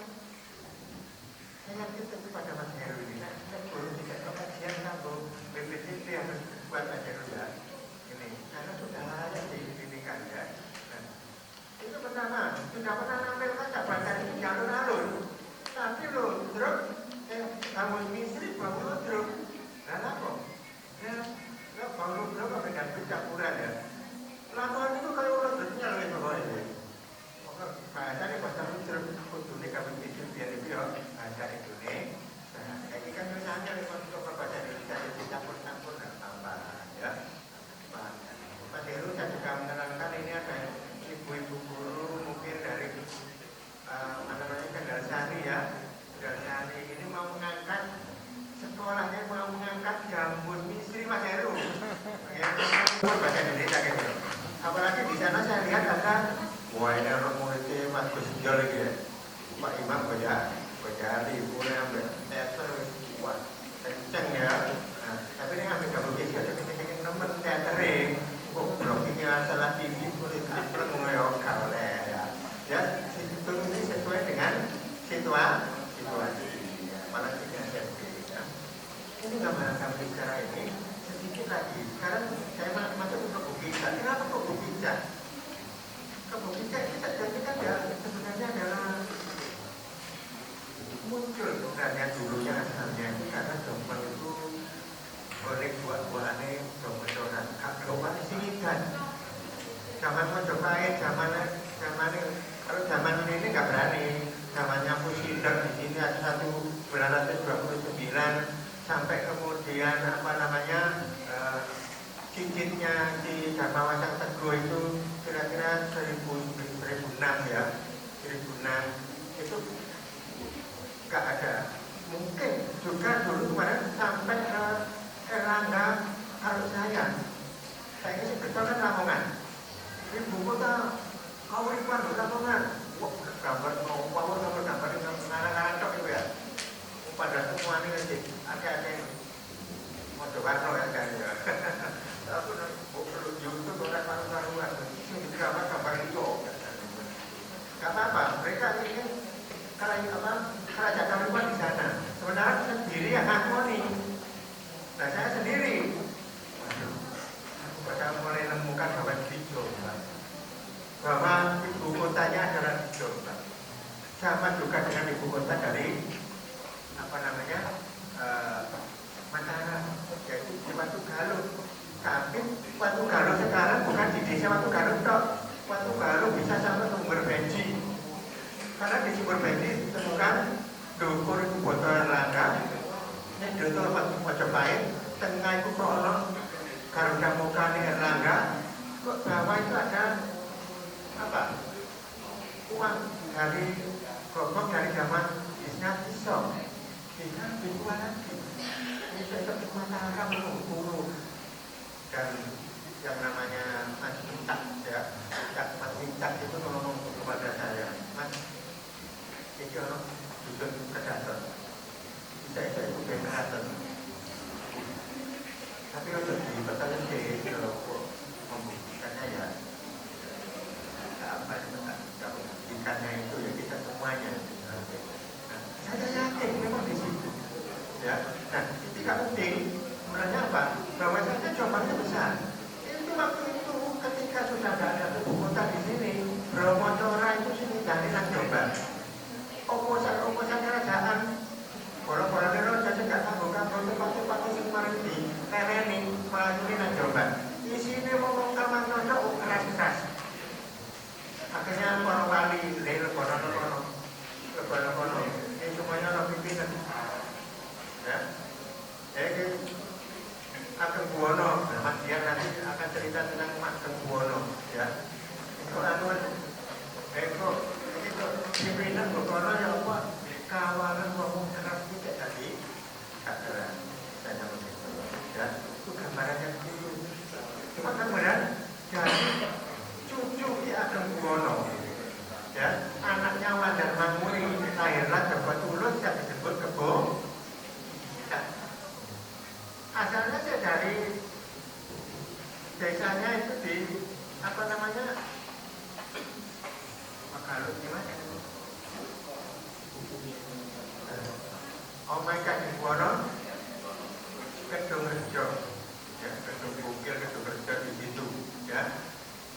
saya kita kepada Mas Heru ini saya baru tidak kajian kamu BPJP yang buat Mas Heru ya ini karena sudah layak didirikan ya nah, itu pertama sudah pernah nampilkan jabatan itu di alun-alun tapi lo truk Gambus Misteri bangun truk dan apa ya bangun truk apa dengan pencapuran ya laporan itu kalau lo truknya lebih bawah ini bahasa ini bahasa truk untuk ini Gambus Misteri biar lebih bahasa itu nih nah ini kan misalnya untuk bahasa Indonesia dicampur-campur dan tambah ya Mas Heru saya juga mengenalkan ini ada ibu-ibu guru mungkin dari mana namanya Kendal Sari ya Kendal Sari ini mau mengangkat sekolahnya mau mengangkat Gambus Misteri Mas Heru ya bahasa Indonesia gitu apalagi di sana saya lihat ada wah ini orang muridnya Mas Gus Jol lagi ya Pak Imam Bojali boleh ambil teater wah kenceng ya nah, tapi ini ambil Gambus Misteri ada kenceng temen teatering kok blokingnya salah TV boleh kapreng ngoyok oleh ya situ ini sesuai dengan situasi malah tidak ya. Ini gambaran bicara ini sedikit lagi sekarang saya masuk ke Bukija kenapa kok Bukija ke Bukija ini saya jadikan ya sebenarnya adalah muncul sebenarnya dulunya asalnya itu karena Jombang itu oleh buah-buahannya Jombang kak keluar sini kan zaman Mojopahit kalau zaman ini nggak berani zamannya Pusidek di sini ada 1929 sampai kemudian cicitnya di Dharma Wasang Teguh itu kira-kira 2006 ya 2006 itu nggak ada. Mungkin juga dulu kemarin sampai ke Erlangga kalau saya ini sebetulnya kan Lamongan ibu kota Kauripan Lamongan gambar gambar yang anak-anak cok itu ya pada semua ini aja ada mau coba ya kan ya aku perlu YouTube orang karuan ini gambar itu nggak apa-apa mereka ingin kerajaan Kauripan di sana sebenarnya sendiri yang harmoni. Nah saya sendiri pada mulai menemukan bahwa di Jombang bahwa ibu kotanya adalah di Jombang sama juga dengan ibu kota dari Mataram yaitu di Watugaluh. Tapi Watugaluh sekarang bukan di desa Watugaluh tok. Watugaluh bisa sampai Sumber Beji karena di Sumber Beji ditemukan dukur ibu kota Erlangga ini dukur Mojopahit tengah itu krono Garuda Mukani Erlangga kok bawah itu ada uang dari gobok dari zaman Isna Tisok bisa dijual lagi ini tetap di Mataram guru dan yang namanya Mas Mintak ya Mas Mintak itu ngomong kepada saya Mas ini orang dusun kedaton bisa itu kedaton tapi untuk di pertanyaan kalau membuktikannya ya ikannya itu ya kita semuanya. Nah, saya yakin memang di situ. Ya, nah ketika penting sebenarnya apa? Bahwasanya Jombangnya besar. Itu waktu itu ketika sudah tidak ada ibu kota di sini, Brahmacora itu sini dari nang Jombang. Oposan kerajaan. Bola-bola lero jadi nggak sanggup tempat-tempat sing kemarin di Tereni melalui nang Jombang. Di sini ngomong kamar cocok keras-keras. Akhirnya para wali lebaran ini semuanya orang pimpinan ya jadi Ageng Buwono Mas Dian nanti akan cerita tentang Ageng Buwono ya itu itu pimpinan Buwono yang apa kawalan ngomong keras tidak tadi kata saya begitu ya itu gambarannya begitu cuma kemudian jadi cucu di Ageng Buwono ya anaknya Wadan Manguri lahirlah Jabatulus yang disebut Kebo ya. Asalnya saya dari desanya itu di Magalut gimana Omega di Buwono Kedung Rejo ya Kedung Bukil Kedung Rejo di situ ya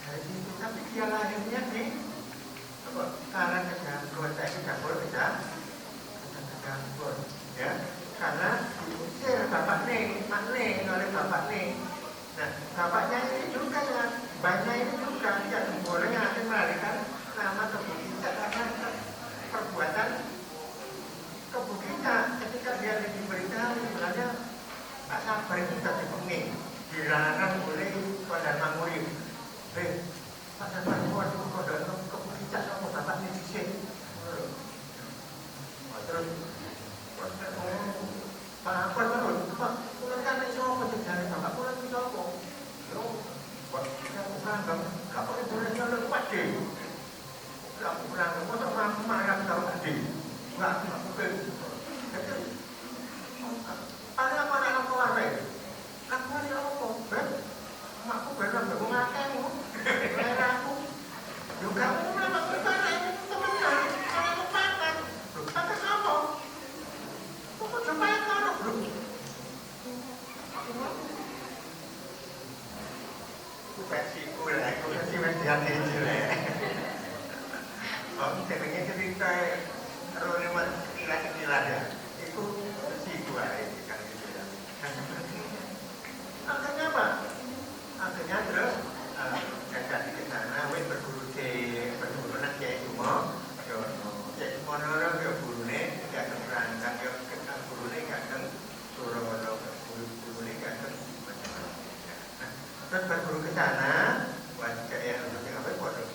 dari situ tapi dia lahirnya di karena Kejanggur, saya Kejanggur ya karena diusir bapak Mak Ning oleh bapak Ning. Nah bapaknya ini juga ya banyak ini juga yang boleh akan melarikan nama Kebukita karena perbuatan Kebukita ketika dia diberitahu sebenarnya Pak Sabar itu sudah dipenging dilarang oleh Wadan Manguri. Pak Sabar itu kodok Kebukita sama bapak ini disini. Terus Pak Akbar menurut pulang kan itu apa dari bapak pulang itu apa? Saya pulang nggak boleh boleh kuat deh. Nggak pulang untuk marah kalau gede. Nggak mungkin. Ada apa anak keluar deh? Aku ini apa? Makku benar benar ngakemu. Merah aku. Juga kamu memang berbeda ini teman-teman. Kalau makan, pakai apa? Kok coba yang mana belum? Versiku lah, aku versi hati lah. Oh, jenenge cerita kalau lewat ilah silat ya. Itu si gua kan gitu ya. Akhirnya apa? Akhirnya terus jadi ke sana, berguru nang Kiai Sumo, Kiai Sumo orang yo gurune gak keberangkat yo gurune gak kan Surabaya, gurune gak kan macam-macam. Terus berguru ke sana, wajah yang apa pondok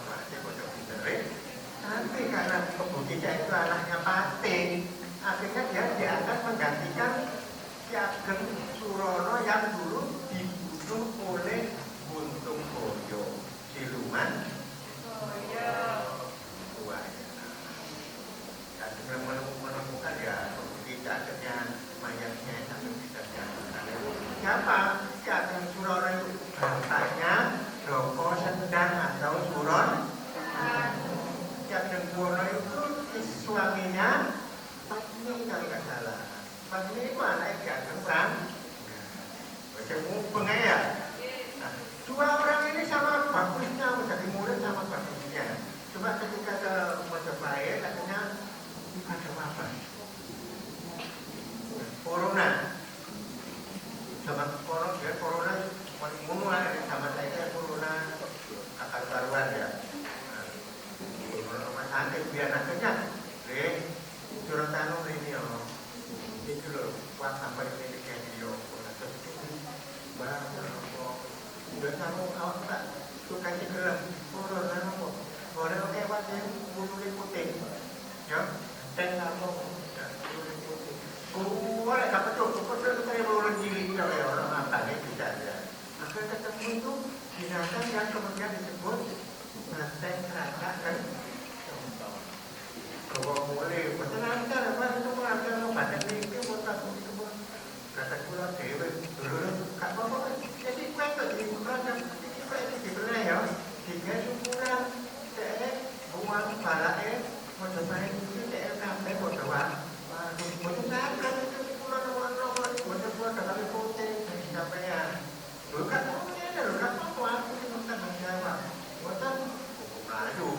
masih pondok pintere. Nanti karena Ibu Kija itu anaknya Pati, akhirnya dia diangkat menggantikan Ki Ageng Surono yang dulu dibunuh oleh Buntung Boyo Siluman. Menemukan ya Kija akhirnya mayatnya sampai bisa diangkat. Siapa? Ki Ageng Surono itu bapaknya Doko Sendang atau Suron. Ki Ageng Surono itu suaminya Patmi kalau nggak salah. Patmi itu anak Ki Ageng Sang. Mumpung ya. Nah, dua orang ini sama bagusnya menjadi murid sama bagusnya. Cuma ketika ke Majapahit katanya ada wabah. Corona. Zaman corona mulai sama saya corona akal karuan ya. Rumah sakit biar akhirnya curhat anu ini yo. Itu loh, kuat sampai ini kayak video. Barang udah kamu awak tak suka cigelang corona nopo. Corona oke wat yang bunuh putih. Ya, dan kamu bunuh putih. Boleh dapat tuh, betul saya bunuh diri oleh orang matanya tidak ya. Maka ketemu itu binatang yang kemudian disebut banteng kerangka kan. Kalau boleh, betul nanti apa itu ada banteng itu buat aku itu buat kata pulau dewi dulu kak bapak jadi kuat jadi bukan itu dibeli ya tiga syukuran teh buang balai mau coba itu teh sampai mau coba mau coba kan itu pulau nomor mau coba kalau putih sampai ya dulu kan ada dulu kan aku itu kan menjawab buatan maju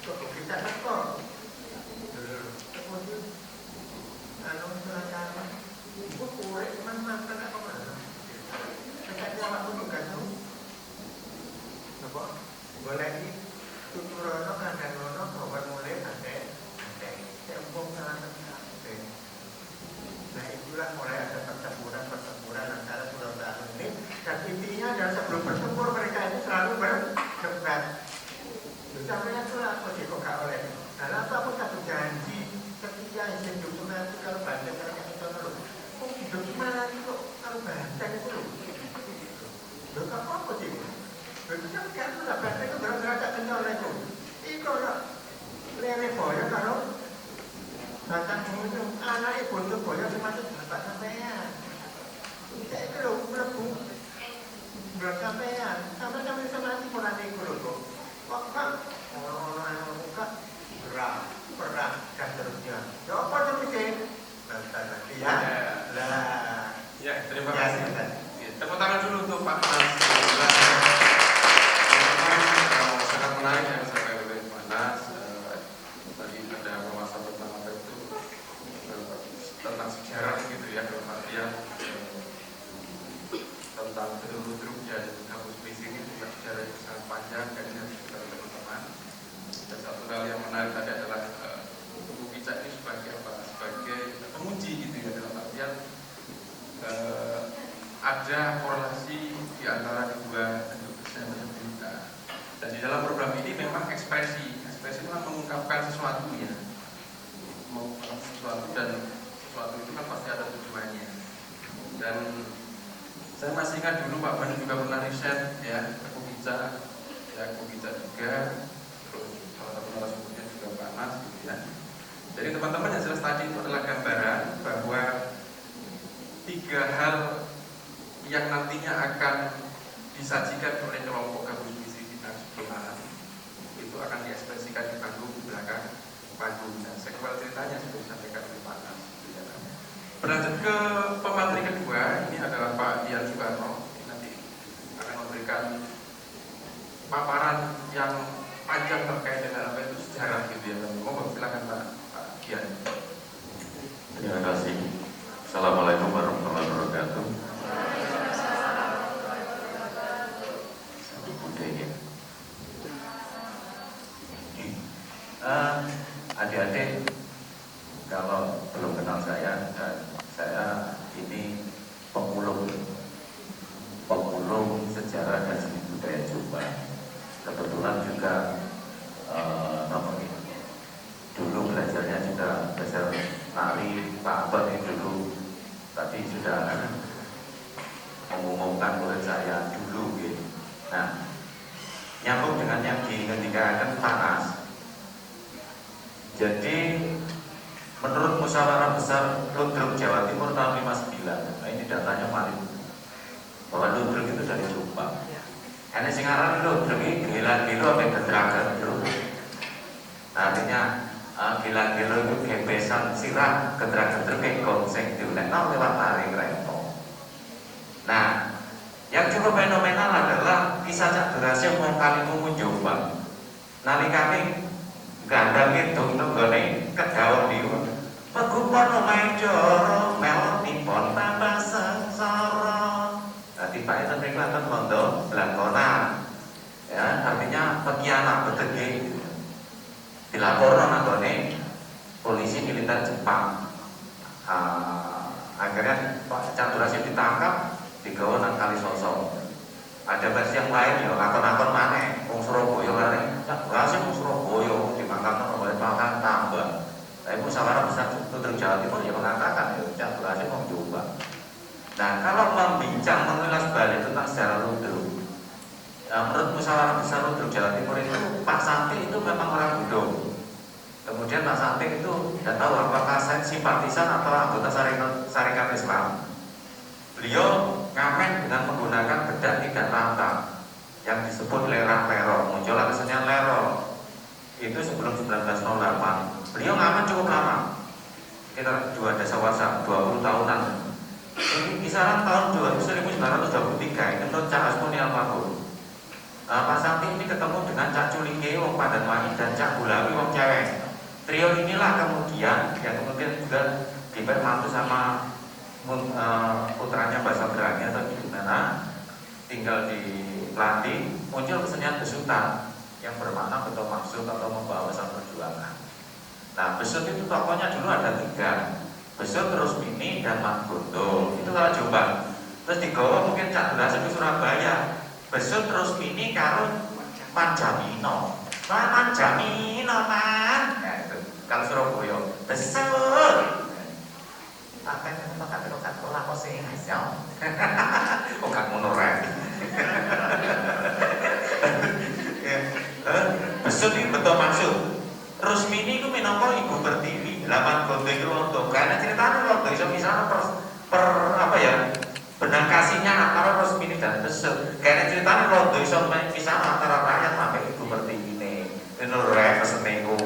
kok kita kok kemudian anu selatan ibu kue mana apa mana kita jawab dulu kan apa boleh ini tuturono kandang nono kawan mulai nanti tembok salah nanti nah itulah mulai ada pertempuran antara pulau Taru ini dan intinya adalah sebelum bertempur mereka itu selalu berdebat sampai itulah kok gak oleh karena apa satu janji ketika hidup nanti kalau banyak mereka itu terus kok hidup gimana kok kalau banyak itu loh apa sih berarti kan sudah banyak itu beragak kenyal itu kalau lele boyo kalau batang itu anak ibu itu boyo termasuk bapak sampean itu loh melebu belum sampean sampai sama nanti mulai itu loh kok kan orang muka perang dan seterusnya. Jawab apa sih? Nanti ya. Lah. Ya, terima kasih. Tepuk tangan dulu untuk Pak Mas. Sangat menarik yang saya oleh Pak Nas. Tadi ada wawasan tentang apa itu tentang sejarah gitu ya, dalam artian tentang gedung-gedungnya dan kampus fisik ini juga sejarah yang sangat panjang dan harus kita teman-teman. Dan satu hal yang menarik tadi adalah Ibu Kija ini sebagai apa? Sebagai penguji gitu ya, dalam artian ada korelasi di antara kedua kesehatan kita. Dan di dalam program ini memang ekspresi itu kan mengungkapkan sesuatu ya, mengungkapkan sesuatu dan sesuatu itu kan pasti ada tujuannya. Dan saya masih ingat dulu Pak Bani juga pernah riset ya, Ibu Kija juga. Salah satu narasumbernya juga Pak Nas gitu ya. Jadi teman-teman yang jelas tadi itu adalah gambaran bahwa tiga hal yang nantinya akan disajikan oleh kelompok gabus misi bintang 10A itu akan diekspresikan di panggung belakang panggung. Dan sequel ceritanya sudah disampaikan oleh Pak Nas gitu ya. Berlanjut ke pemateri kedua, ini adalah Pak Dian Soekarno. Nanti akan memberikan paparan yang panjang terkait dengan apa itu sejarah gitu ya. Mohon silakan Pak Dian. Terima kasih. Assalamualaikum warahmatullahi wabarakatuh. Adik-adik, kalau belum kenal saya ini pemulung sejarah dan seni budaya Jombang. Kebetulan juga dulu belajarnya juga belajar nari Pak Abad ini dulu tadi sudah mengumumkan murid saya dulu gitu. Nah, nyambung dengan yang diketikkan panas. Jadi menurut musyawarah besar Ludruk Jawa Timur tahun 59, nah ini datanya paling bahwa Ludruk itu dari Jombang. Ini singaran Ludruk ini gila-gila sampai gedra-gedruk. Artinya gila-gila itu gebesan sirah, gedra-gedruk kayak gongseng diulekno lewat taring rempong. Nah, yang cukup fenomenal adalah kisah Cak Durasya wong Kalimungu Jombang. Nalikane gandang itu nenggone kedawon diwa. Pegupon omahe joro mel tipon tambah sengsara. Nah, tiba itu Klaten Londo Blangkona. Ya, artinya pekianak betegi. Dilaporkan nanggone polisi militer Jepang. Akhirnya Pak Cak Durasya ditangkap digawa nang Kalisosok. Ada versi yang lain ya, akon-akon maneh wong Surabaya kare. Cak Durasya wong Surabaya dimangkatno oleh Pangkat Tambah. Tapi musyawarah besar Ludruk Jawa Timur ya mengatakan ya Cak Durasya wong Jombang. Nah, kalau membincang mengulas balik tentang sejarah Ludruk, menurut musyawarah besar Ludruk Jawa Timur itu Pak Santi itu memang orang Budong. Kemudian Pak Santi itu tidak tahu apakah simpatisan atau anggota Sarekat Islam. Beliau ngamen dengan menggunakan bedak tidak rata yang disebut lerang-lerong. Muncullah kesenian lerong itu sebelum 1908. Beliau ngamen cukup lama, sekitar 2 dasawarsa, 20 tahunan. Ini kisaran tahun 1923 itu menurut Cak Asmuni almarhum. Pak Santi ini ketemu dengan Cak Culike wong Padanwangi dan Cak Bulawi wong Cewek. Trio inilah kemudian yang kemudian juga dibantu sama putranya Mbak Sabrani atau gimana, tinggal di Pelanti, muncul kesenian besutan yang bermakna betul maksud atau membawa pesan perjuangan. Nah, besut itu tokohnya dulu ada 3, Besut, Rusmini, dan Margondo. Itu kalau Jombang. Terus digawa mungkin Cak Durasya ke Surabaya. Besut, Rusmini, karo Manjamino. Manjamino man. Ya, itu. Kalau Surabaya, besut. Pakai kata-kata pola kose hasil. Oh, gak ngono rek. Besut itu betul maksud. Rusmini itu minangka ibu pertiwi. Laman Gondo itu londo. Karena ceritanya londo iso misalnya benang kasihnya antara Rusmini dan Besut. Karena ceritanya londo iso misalnya antara rakyat sampai ibu pertiwi ini. Itu rek kesenengku.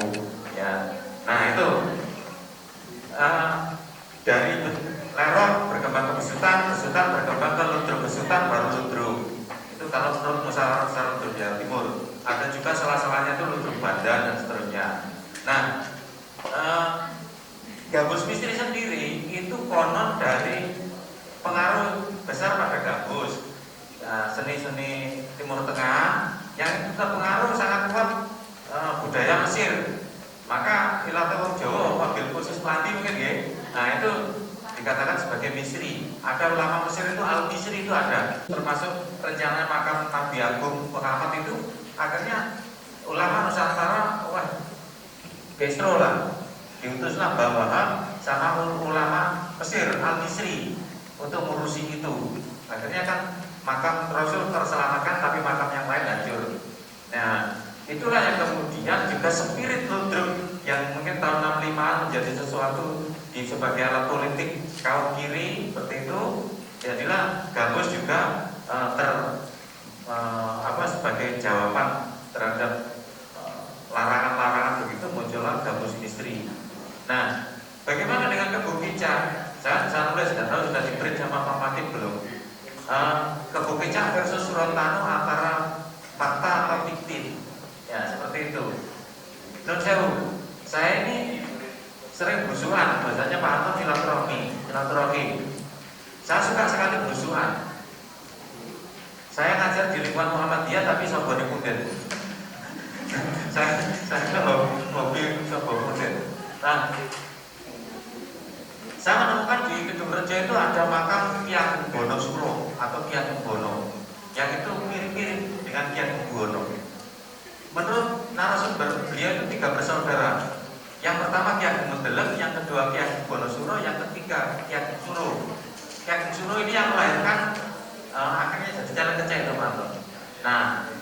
Ya. Nah itu. Dari lerong berkembang ke besutan, besutan berkembang ke ludruk, besutan baru ludruk. Itu kalau menurut musyawarah besar Ludruk Jawa Timur. Ada juga salah-salahnya itu ludruk Banda dan seterusnya. Nah, gambus misteri sendiri itu konon dari pengaruh besar pada gambus, seni-seni Timur Tengah yang juga pengaruh sangat kuat budaya Mesir. Maka ilate wong Jawa wabil khusus Pelanti mungkin ya. Nah itu dikatakan sebagai misri. Ada ulama Mesir itu al-misri itu ada. Termasuk rencana makam Nabi Agung pengamat itu. Akhirnya ulama Nusantara bestro lah. Diutuslah bawahan sama ulama Mesir al-misri untuk ngurusi itu. Akhirnya kan makam Rasul terselamatkan tapi makam yang lain hancur. Nah itulah yang kemudian juga spirit ludruk yang mungkin tahun 65 menjadi sesuatu sebagai alat politik kaum kiri seperti itu. Jadilah gambus juga sebagai jawaban terhadap larangan-larangan begitu muncullah gambus misteri. Nah, bagaimana dengan Kebo Kicak? Saya nulis sudah tahu sudah di-print sama Pak Makin belum? Kebo Kicak versus Surontano antara fakta atau fiktif. Ya seperti itu. Nun sewu, saya ini sering berusuhan, bahasanya Pak Anton film Saya menemukan di Kedung Rejo itu ada makam Ki Ageng Bonosuro atau Ki Ageng Bono, yang itu mirip-mirip dengan Ki Ageng Buwono. Menurut narasumber, beliau itu 3 bersaudara. Yang pertama Ki Ageng Mendeleng, yang kedua Ki Ageng Bonosuro, yang ketiga Ki Ageng Suro. Ki Ageng Suro ini yang melahirkan akhirnya jadi calon kecil teman-teman. Nah,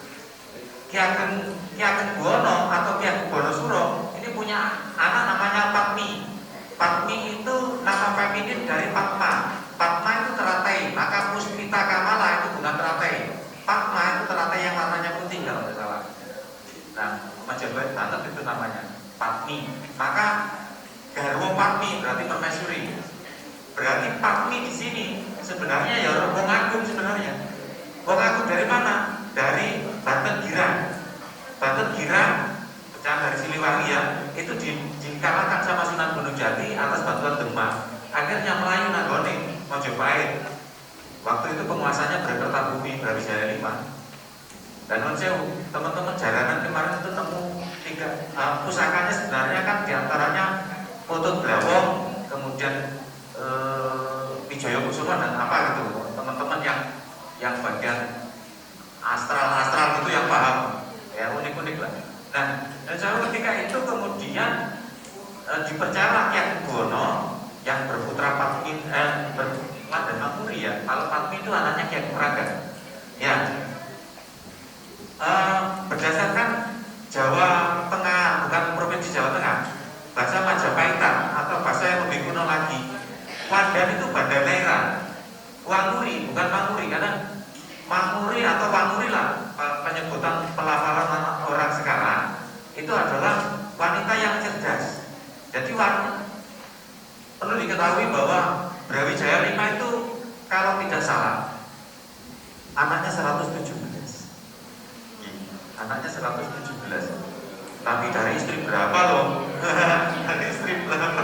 Ki Ageng Buwono atau Ki Ageng Bonosuro ini punya anak namanya Patmi. Patmi itu nama feminin dari Padma. Padma itu teratai, maka Puspita Kamala itu bukan teratai. Padma itu teratai yang warnanya putih kalau tidak salah. Nah, Majapahit banget itu namanya Patmi. Maka Garwo Patmi berarti permaisuri. Berarti Patmi di sini sebenarnya ya Wong Agung sebenarnya. Wong Agung dari mana? Dari Banten Girang. Banten Girang pecahan dari Siliwangi ya, itu dikalahkan sama Sunan Gunung Jati atas bantuan Demak. Akhirnya Melayu nanggone Majapahit. Waktu itu penguasanya Brakertabumi, Brawijaya 5. Dan teman-teman jalanan kemarin itu nemu 3 pusakanya sebenarnya kan diantaranya Potut Blawong, kemudian Wijaya Kusuma dan apa gitu. Teman-teman yang bagian astral itu yang paham, ya unik-unik lah. Nah, dan saya ketika itu kemudian dipercaya Ki Ageng Buwono yang berputra Patmi dan Makmuri ya. Kalau Patmi itu anaknya Ki Ageng Pragan. Ya. Berdasarkan Jawa Tengah, bukan provinsi Jawa Tengah, bahasa Majapahitan atau bahasa yang lebih kuno lagi, Wandan itu Bandanera. Wanguri bukan Manguri, karena Manguri atau Wanguri lah penyebutan pelafalan orang sekarang itu adalah wanita yang cerdas. Jadi perlu diketahui bahwa Brawijaya 5 itu kalau tidak salah anaknya 117. Anaknya 117. Tapi dari istri berapa loh? Dari istri berapa?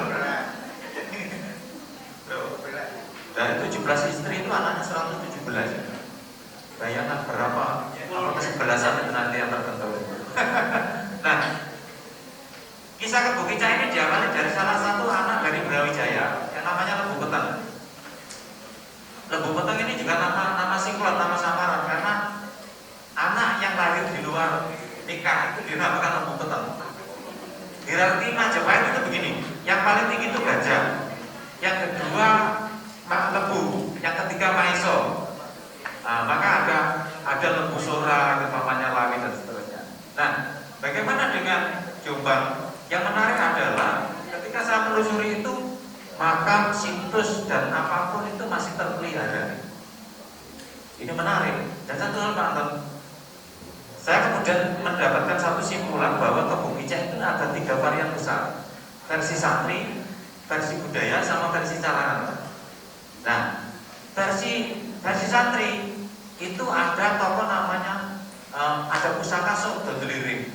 Dari 17 istri itu anaknya 117. Bayangkan berapa? Apa kesebelasan itu nanti yang tertentu. Nah, kisah Kebo Kicak ini diambil dari salah satu anak dari Brawijaya yang namanya Lembu Peteng. Lembu Peteng ini juga nama singkulan, nama samaran karena anak yang lahir di luar nikah itu dinamakan Lembu Peteng. Hierarki Majapahit itu begini, yang paling tinggi itu gajah, yang kedua lembu, yang ketiga maiso. Maka ada lembu sora, namanya lawi dan seterusnya. Nah, bagaimana dengan Jombang? Yang menarik adalah ketika saya menelusuri itu makam, situs dan apapun itu masih terpelihara. Ini menarik. Dan satu hal Pak Anton, saya kemudian mendapatkan satu simpulan bahwa Kebo Kicak itu ada 3 varian besar, versi santri, versi budaya, sama versi calangan. Nah, versi santri itu ada tokoh namanya ada pusaka Sok Dodeliring.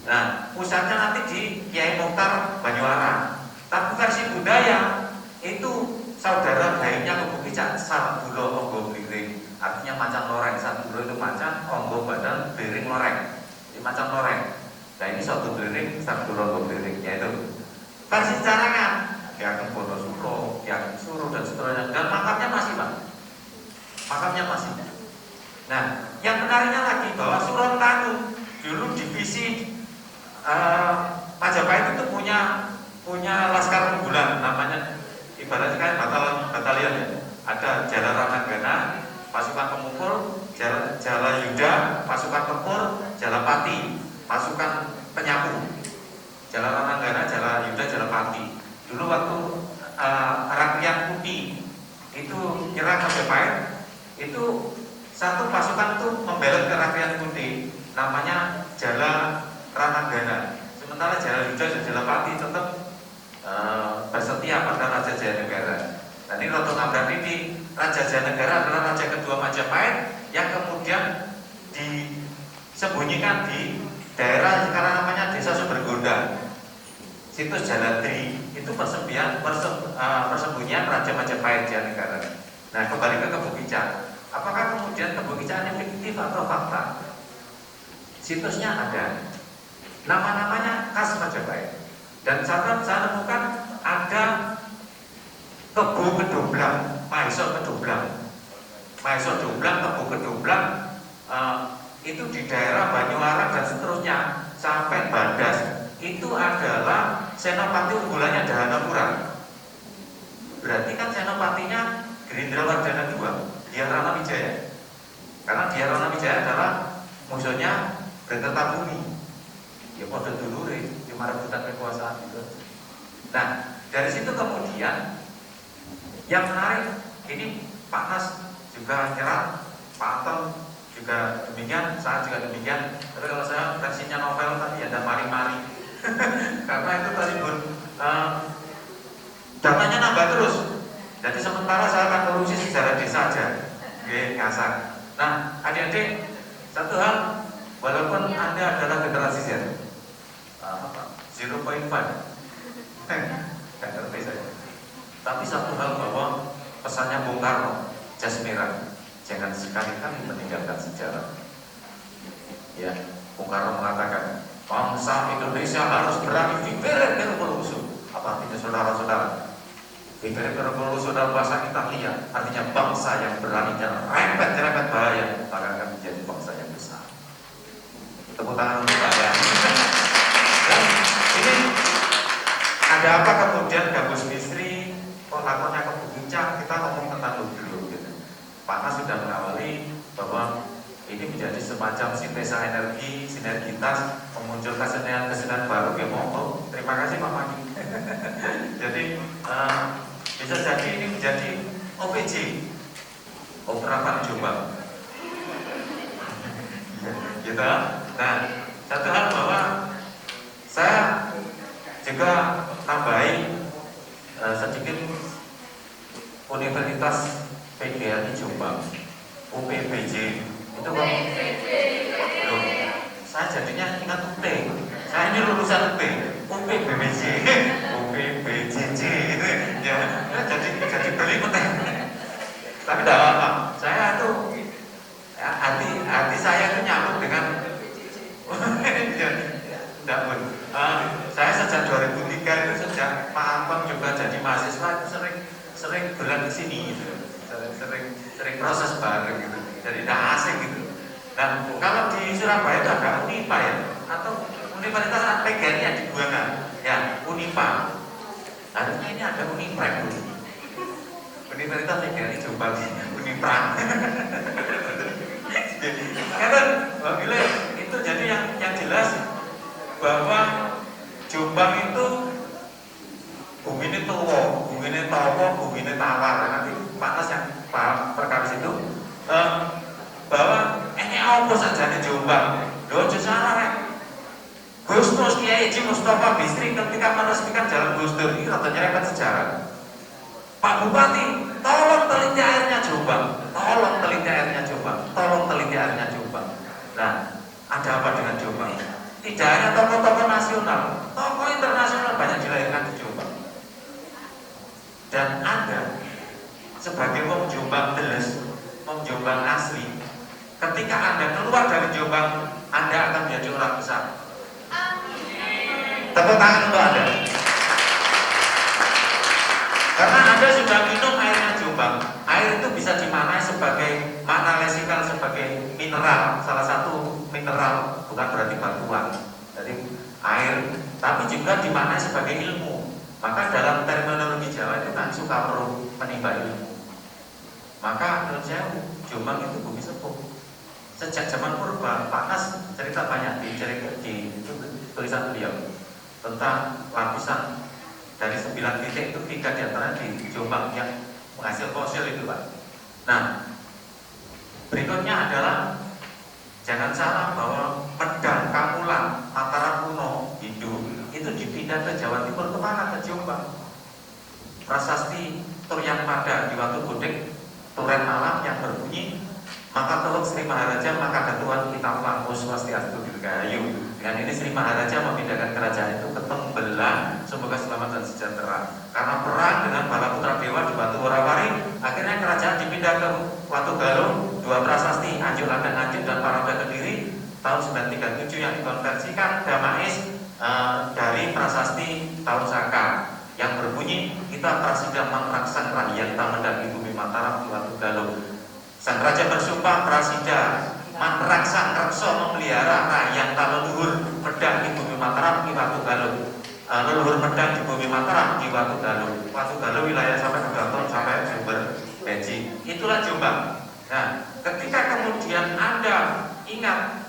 Nah, pusatnya nanti di Kiai Mokhtar Banyuwarang. Tapi versi budaya itu saudara baiknya Kebo Kicak, Sardulo Onggo Bliring. Artinya macan loreng. Sardulo itu macan, Onggo badan, Bliring loreng. Jadi macan loreng. Nah ini Sok Dodeliring, Sardulo Onggo Bliring. Yaitu versi carangan Ki Ageng Bonosuro, Ki Ageng Suro dan seterusnya. Dan makamnya masih Pak. Makamnya masih. Nah, yang menariknya lagi bahwa Surontanu dulu divisi Majapahit itu punya laskar unggulan, namanya ibaratnya kayak batalion ya. Ada Jala Ranagana, pasukan pemukul, Jala Yuda, pasukan tempur, Jala Pati, pasukan penyapu. Jala Ranagana, Jala Yuda, Jala Pati. Dulu waktu rakyat putih itu nyerang Majapahit, itu satu pasukan itu membelot ke rakyat putih, namanya Jala Ranagana. Sementara Jala Yuda dan Jala Pati tetap bersetia pada Raja Jayanegara. Nah ini Roto Ngabran ini Raja Jayanegara adalah raja kedua Majapahit yang kemudian disembunyikan di daerah sekarang namanya Desa Sumbergonda. Situs Jaladri itu persembunyian Raja Majapahit Jayanegara. Nah kembali ke Kebo Kicak. Apakah kemudian Kebo Kicak ini fiktif atau fakta? Situsnya ada, nama-namanya khas Majapahit. Dan saya nemukan ada Kebo Kedoblang, Maesor Kedoblang, Maesor Doblang, Kebo Kedoblang, itu di daerah Banyularang dan seterusnya sampai Badas. Itu adalah senopati unggulannya Dahanapura. Berarti kan senopatinya Gerindra Wardana II, Dyah Rana Wijaya. Karena Dyah Rana Wijaya adalah musuhnya Brentetabumi. Ya pada dulure, di merebutan kekuasaan itu. Nah, dari situ kemudian yang menarik ini Pak Nas juga nyerang, Pak Anton juga demikian, saya juga demikian. Tapi kalau saya versinya novel tadi ada mari-mari. Karena itu tadi pun datanya nambah terus. Jadi sementara saya akan ngurusi sejarah desa saja, ngasar. Nah, adik-adik, satu hal, walaupun Anda adalah generasi Z, 0.5, nggak ngerti saya. Tapi satu hal bahwa pesannya Bung Karno, jas merah, jangan sekali-kali meninggalkan sejarah. Ya, Bung Karno mengatakan, bangsa Indonesia harus berani vivere per evolution. Apa artinya saudara-saudara? Vivere per evolution dalam bahasa Italia artinya bangsa yang berani dan rempet bahaya, maka akan menjadi bangsa yang besar. Tepuk tangan untuk saya. Dan ini ada apa kemudian Gambus Bisri kok lakonnya kebuncang, kita ngomong tentang dulu gitu. Pak Nas sudah mengawali bahwa ini menjadi semacam sintesa energi, sinergitas, memunculkan kesenian baru. Ya monggo, terima kasih Pak Maki. Jadi bisa jadi ini menjadi OPJ, Opera Pak Jombang. Gitu. Nah, satu hal bahwa saya juga tambahin sedikit Universitas PGRI Jombang, UPBJ itu kan, loh, saya jadinya ingat UT, saya ini lulusan UT, UPBBJ, UPBJJ, ya, jadi berlipat. Tapi tidak apa-apa, saya tuh hati saya itu nyambung dengan, tidak pun. Saya sejak 2003 itu sejak Pak Anton juga jadi mahasiswa itu sering berangkat ke sini gitu. Sering proses bareng gitu, jadi tidak asing gitu. Dan kalau di Surabaya itu agak Unipa ya, atau Universitas PGRI yang dibuangkan, ya Unipa. Harusnya ini ada Uniprem dulu. Universitas PGRI Jombang, Uniprem. Karena bila itu jadi yang jelas bahwa Jombang itu bumi ini tua, bumi ini tawa, bumi ini tawar. Nanti Pak Nas yang paham perkara itu bahwa ini apa saja di Jombang. Dojo salah Gus Dur Kiai Haji Mustafa Bisri ketika meresmikan Jalan Gus Dur ini rada nyerempet sejarah. Pak Bupati, tolong teliti airnya Jombang, tolong teliti airnya Jombang, tolong teliti airnya Jombang. Nah, ada apa dengan Jombang? Tidak hanya tokoh-tokoh nasional, tokoh internasional banyak dilahirkan di Jombang. Dan Anda sebagai wong Jombang teles, wong Jombang asli, ketika Anda keluar dari Jombang, Anda akan menjadi orang besar. Tepuk tangan untuk Anda. Karena Anda sudah minum airnya Jombang. Air itu bisa dimaknai sebagai makna lesikal sebagai mineral, salah satu mineral, bukan berarti batuan. Jadi air, tapi juga dimaknai sebagai ilmu. Maka dalam terminologi Jawa itu kan suka perlu menimba ilmu. Maka menurut saya Jombang itu bumi sepuh. Sejak zaman purba, Pak Nas cerita banyak di tulisan beliau tentang lapisan dari 9 titik itu 3 diantara di Jombang yang menghasil fosil itu Pak. Nah, berikutnya adalah jangan salah bahwa pedang Kamulan Mataram kuno Hindu itu dipindah ke Jawa Timur kemana? Ke Jombang. Prasasti Turyang Pada di waktu Gudeg Turen Malam yang berbunyi maka teluk Sri Maharaja maka datuan kita lampu swastiastu dirgahayu. Dengan ini Sri Maharaja memindahkan kerajaan itu ke Tembelang, semoga selamat dan sejahtera. Karena perang dengan bala putra dewa di Batu Warawari, akhirnya kerajaan dipindah ke Watu Galung, 2 prasasti Anjuk Landang Anjuk dan Parada Kediri tahun 937 yang dikonversikan Damais dari prasasti tahun Saka yang berbunyi kita prasida mantraksang rahyang tamendang bumi Mataram kiwatu galuh. Sang raja bersumpah prasida mantraksang reksa memelihara rahyang leluhur medang di bumi Mataram kiwatu galuh. Leluhur medang di bumi Mataram kiwatu galuh. Watu galuh wilayah sampai Kegaton sampai Jember Beji. Itulah Jombang. Nah, ketika kemudian Anda ingat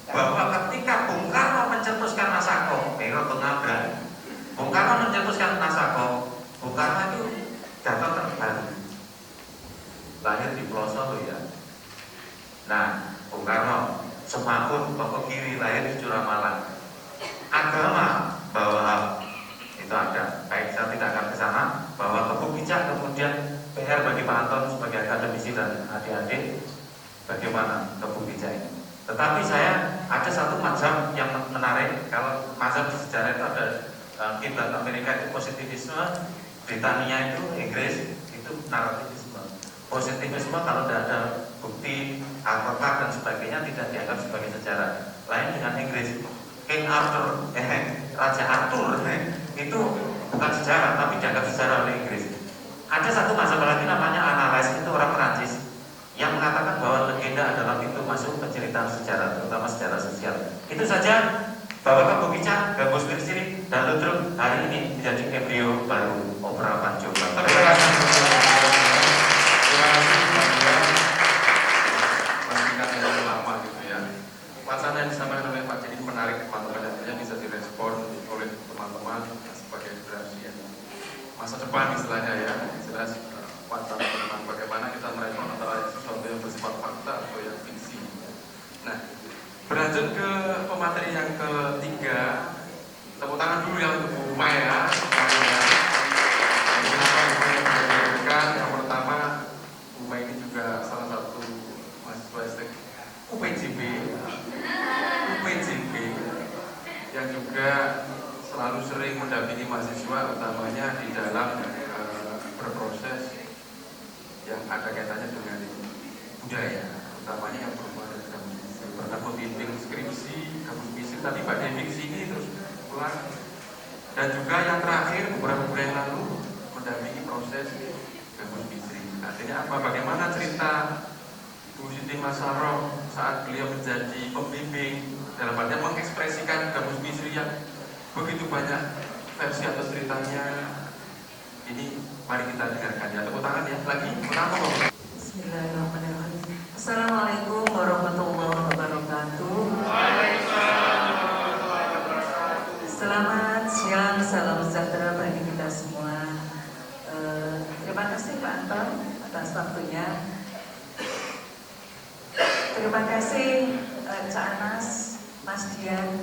bahwa ketika Bung Karno mencetuskan Nasako, pengabaran, Bung Karno mencetuskan Nasako, Bung Karno itu jatuh terbang, lahir di Ploso loh ya. Nah, Bung Karno Semakun, Toko Kiri, lahir di Curamalang. Agama bahwa itu ada. Baik, saya tidak akan ke sana. Bahwa Kebun Bijak kemudian PR bagi Pak Anton sebagai akademisi dan adik-adik bagaimana Kebun Bijak ini. Tetapi saya ada satu mazhab yang menarik. Kalau mazhab di sejarah itu ada kiblat Amerika itu positivisme, Britania itu Inggris itu narativisme. Positivisme kalau tidak ada bukti advokat dan sebagainya tidak dianggap sebagai sejarah. Lain dengan Inggris, King Arthur, Raja Arthur itu bukan sejarah tapi dianggap sejarah oleh Inggris. Ada satu mazhab lagi namanya Analyse, itu orang Perancis yang mengatakan bahwa legenda adalah pintu masuk penceritaan sejarah, terutama sejarah sosial. Itu saja bahwa Kebun Bijak, Gambus Lirsiri, dan Ludruk hari ini menjadi embrio baru Opera Pan Jombang. Terima kasih. Yang lama gitu ya. Wacana yang disampaikan oleh Pak Jadi menarik, teman-teman, yang bisa direspon oleh teman-teman sebagai generasi yang masa depan istilahnya ya. Jelas wacana tentang bagaimana kita merespon antara sesuatu yang bersifat fakta atau yang fiksi. Nah, berlanjut ke pemateri yang ketiga, tepuk tangan dulu yang untuk Bu Maya. Yang pertama, Bu Maya ini juga salah satu mahasiswa UPJB yang juga selalu sering mendampingi mahasiswa, utamanya di dalam berproses yang ada kaitannya dengan budaya, utamanya yang berhubungan dengan pernah membimbing skripsi, kamus misi, tadi Pak Devi sini terus pulang, dan juga yang terakhir beberapa bulan yang lalu mendampingi proses kamus misi. Artinya apa? Bagaimana cerita Bu Siti Masaro saat beliau menjadi pembimbing dalam artian mengekspresikan Gambus Misri yang begitu banyak versi atau ceritanya. Ini mari kita dengarkan ya. Tepuk tangan ya. Lagi pertama. Bismillahirrahmanirrahim. Assalamualaikum warahmatullahi wabarakatuh. Selamat siang, salam sejahtera bagi kita semua. Terima kasih Pak Anton atas waktunya. Terima kasih Cak Anas, Mas Dian.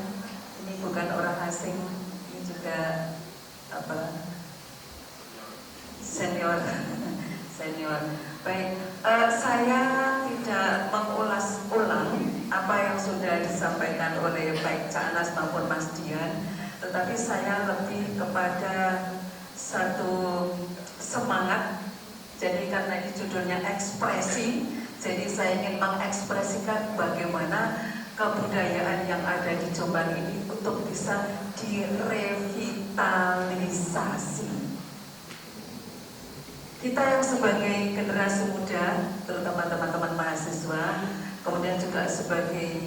Ini bukan orang asing, ini juga senior. Baik, saya tidak mengulas-ulang apa yang sudah disampaikan oleh baik Cak Anas maupun Mas Dian, tetapi saya lebih kepada satu semangat. Jadi karena ini judulnya ekspresi, jadi saya ingin mengekspresikan bagaimana kebudayaan yang ada di Jombang ini untuk bisa direvitalisasi. Kita yang sebagai generasi muda, terutama teman-teman mahasiswa, kemudian juga sebagai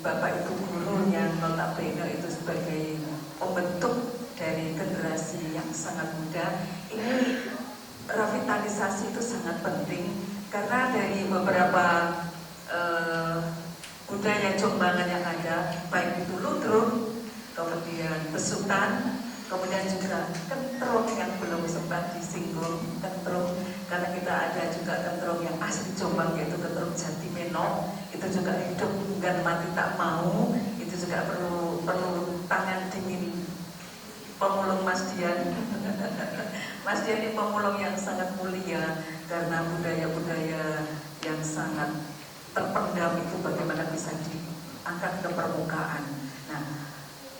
Bapak Ibu guru yang notabene itu sebagai pembentuk dari generasi yang sangat muda, ini revitalisasi itu sangat penting. Karena dari beberapa budaya Jombangan yang ada, baik itu ludruk, kemudian besutan, kemudian juga kentrung yang belum sempat disinggung, kentrung, karena kita ada juga kentrung yang asli Jombang yaitu kentrung Jatimeno, itu juga hidup dan mati tak mau, itu juga perlu tangan dingin pemulung Mas Dian. Mas Dian ini pemulung yang sangat mulia karena budaya-budaya yang sangat terpendam itu bagaimana bisa diangkat ke permukaan. Nah,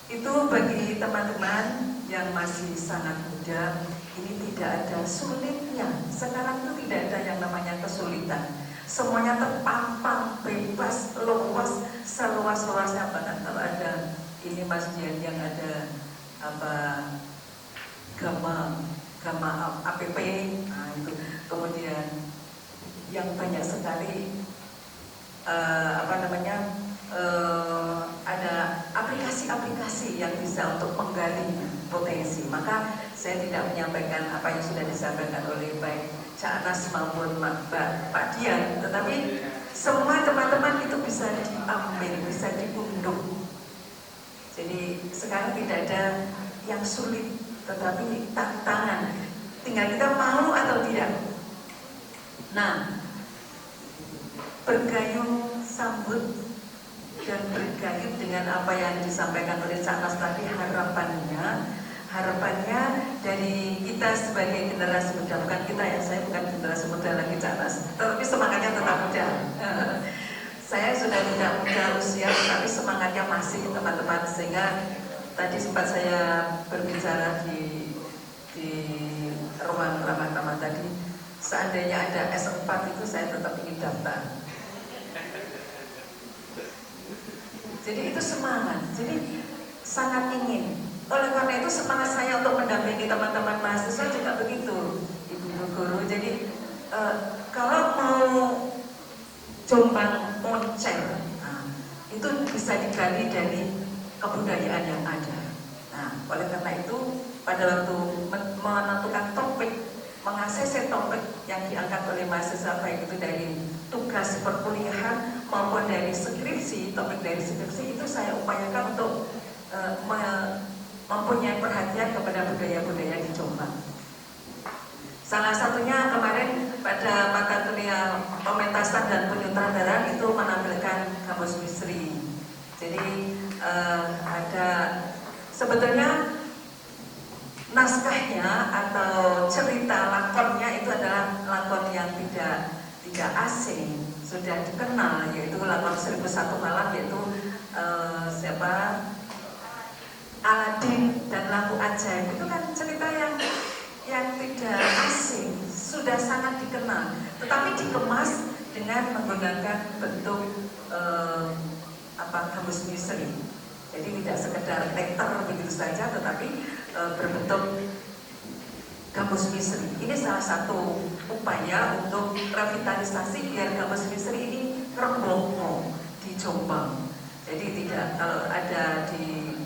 itu bagi teman-teman yang masih sangat muda, ini tidak ada sulitnya. Sekarang itu tidak ada yang namanya kesulitan. Semuanya terpampang, bebas, luas, seluas-luasnya. Bahkan kalau ada ini Mas Dian yang ada gama Gama APP, nah itu. Kemudian yang banyak sekali ada aplikasi-aplikasi yang bisa untuk menggali potensi. Maka saya tidak menyampaikan apa yang sudah disampaikan oleh baik Cak Anas maupun Pak Dian, tetapi semua teman-teman itu bisa diambil, bisa diunduh. Jadi sekarang tidak ada yang sulit, tetapi tantangan. Tinggal kita mau atau tidak. Nah, bergayung sambut dan bergayung dengan apa yang disampaikan oleh Cak Nas tadi, harapannya dari kita sebagai generasi muda, bukan kita ya, saya bukan generasi muda lagi Cak Nas, tetapi semangatnya tetap muda. Saya sudah tidak muda usia, tapi semangatnya masih teman-teman, sehingga tadi sempat saya berbicara di ruang ramah-ramah tadi, seandainya ada S4 itu saya tetap ingin daftar. Jadi itu semangat, jadi sangat ingin. Oleh karena itu semangat saya untuk mendampingi teman-teman mahasiswa juga begitu, Ibu Guru. Jadi kalau mau Jombang Moncer, nah, itu bisa digali dari kebudayaan yang ada. Nah, oleh karena itu pada waktu menentukan topik, mengaksesi topik yang diangkat oleh mahasiswa, baik itu dari tugas perkuliahan maupun dari skripsi, topik dari skripsi, itu saya upayakan untuk mempunyai perhatian kepada budaya-budaya di Jombang. Salah satunya kemarin pada mata kuliah pementasan dan penyutradaraan itu menampilkan Kamus Misteri. Jadi ada sebetulnya naskahnya atau cerita lakonnya itu adalah lakon yang tidak asing, sudah dikenal, yaitu lakon 1001 Malam, yaitu Aladin dan Lampu Ajaib. Itu kan cerita yang tidak asing, sudah sangat dikenal, tetapi dikemas dengan menggunakan bentuk Kamus Misteri. Jadi tidak sekedar letter begitu saja, tetapi berbentuk Kamus Misteri. Ini salah satu upaya untuk revitalisasi biar Kamus Misteri ini rembongo di Jombang. Jadi tidak, kalau ada di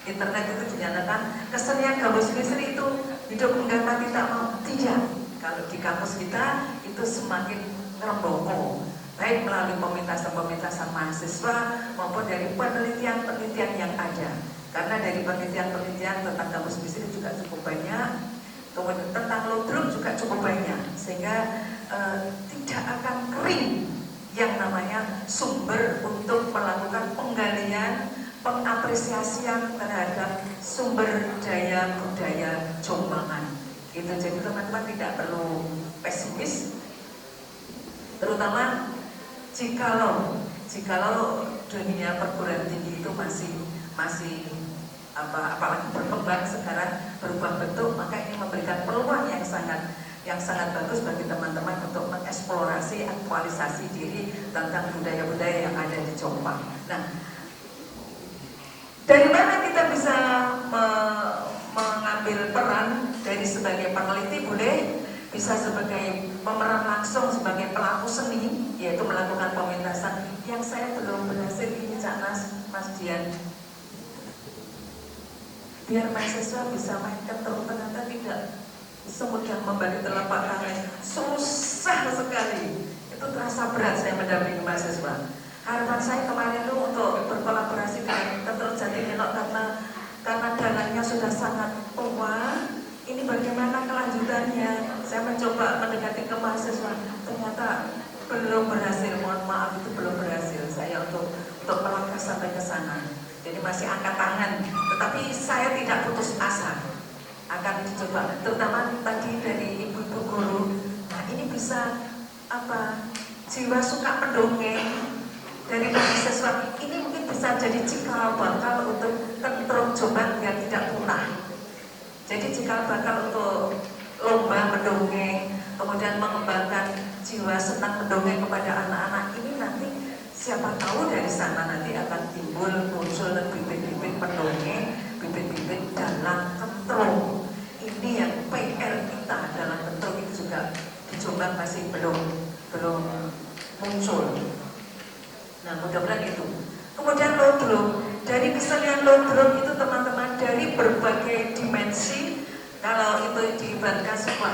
internet itu dinyatakan kesenian Kamus Misteri itu hidup hingga mati tak mau. Tidak, kalau di kampus kita itu semakin rembongo, baik melalui pementasan-pementasan mahasiswa maupun dari penelitian-penelitian yang ada. Karena dari penelitian-penelitian tentang Kamus Misteri juga cukup banyak, kemudian tentang Ludruk juga cukup banyak, sehingga tidak akan kering yang namanya sumber untuk melakukan penggalian, pengapresiasian terhadap sumber daya budaya Jombangan. Itu jadi teman-teman tidak perlu pesimis, terutama jikalau dunia perguruan tinggi itu masih apalagi berkembang sekarang, berubah bentuk, maka ini memberikan peluang yang sangat bagus bagi teman-teman untuk mengeksplorasi, aktualisasi diri tentang budaya-budaya yang ada di Jombang. Nah, dari mana kita bisa mengambil peran dari sebagai peneliti? Boleh, bisa sebagai pemeran langsung, sebagai pelaku seni, yaitu melakukan pementasan yang saya belum berhasil ini, Cak Nas, Mas Dian. Biar mahasiswa bisa main ketul, ternyata tidak semudah membalik telapak tangan, susah sekali. Itu terasa berat saya mendampingi mahasiswa. Harapan saya kemarin itu untuk berkolaborasi dengan Ketul Jatinegara karena dananya sudah sangat tua. Ini bagaimana kelanjutannya? Saya mencoba mendekati ke mahasiswa, ternyata belum berhasil. Mohon maaf, itu belum berhasil saya untuk melangkah sampai ke sana. Jadi masih angkat tangan, tetapi saya tidak putus asa, akan dicoba. Terutama tadi dari ibu-ibu guru. Nah, ini bisa jiwa suka mendongeng dari mahasiswa ini mungkin bisa jadi cikal bakal untuk Tentruk Jombang biar tidak punah. Jadi cikal bakal untuk lomba mendongeng, kemudian mengembangkan jiwa senang mendongeng kepada anak-anak ini. Nanti siapa tahu dari sana nanti akan muncul bibit-bibit pendongeng, bibit-bibit dalang Tentruk. Ini yang PR Jombang masih belum muncul. Nah, mudah-mudahan itu. Kemudian lodruk, dari kesenian lodruk itu teman-teman dari berbagai dimensi. Kalau itu diibaratkan sebuah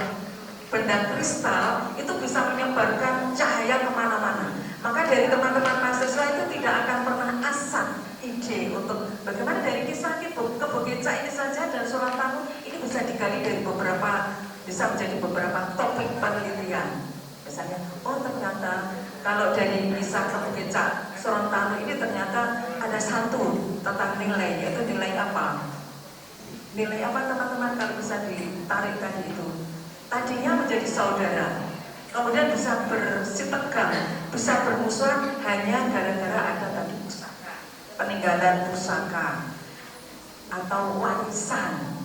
benda kristal, itu bisa menyebarkan cahaya kemana-mana. Maka dari teman-teman mahasiswa itu tidak akan pernah asal ide untuk bagaimana dari kisah Kebogeca ini saja dan Sorontalo ini bisa digali dari bisa menjadi beberapa topik penelitian. Misalnya, oh ternyata kalau dari kisah Kebogeca Sorontalo ini ternyata ada satu tentang nilai, yaitu nilai apa? Nilai apa teman-teman kalau bisa ditarik tadi itu? Tadinya menjadi saudara, kemudian bisa bersitegang, bisa bermusuhan hanya gara-gara ada tadi pusaka, peninggalan pusaka atau warisan.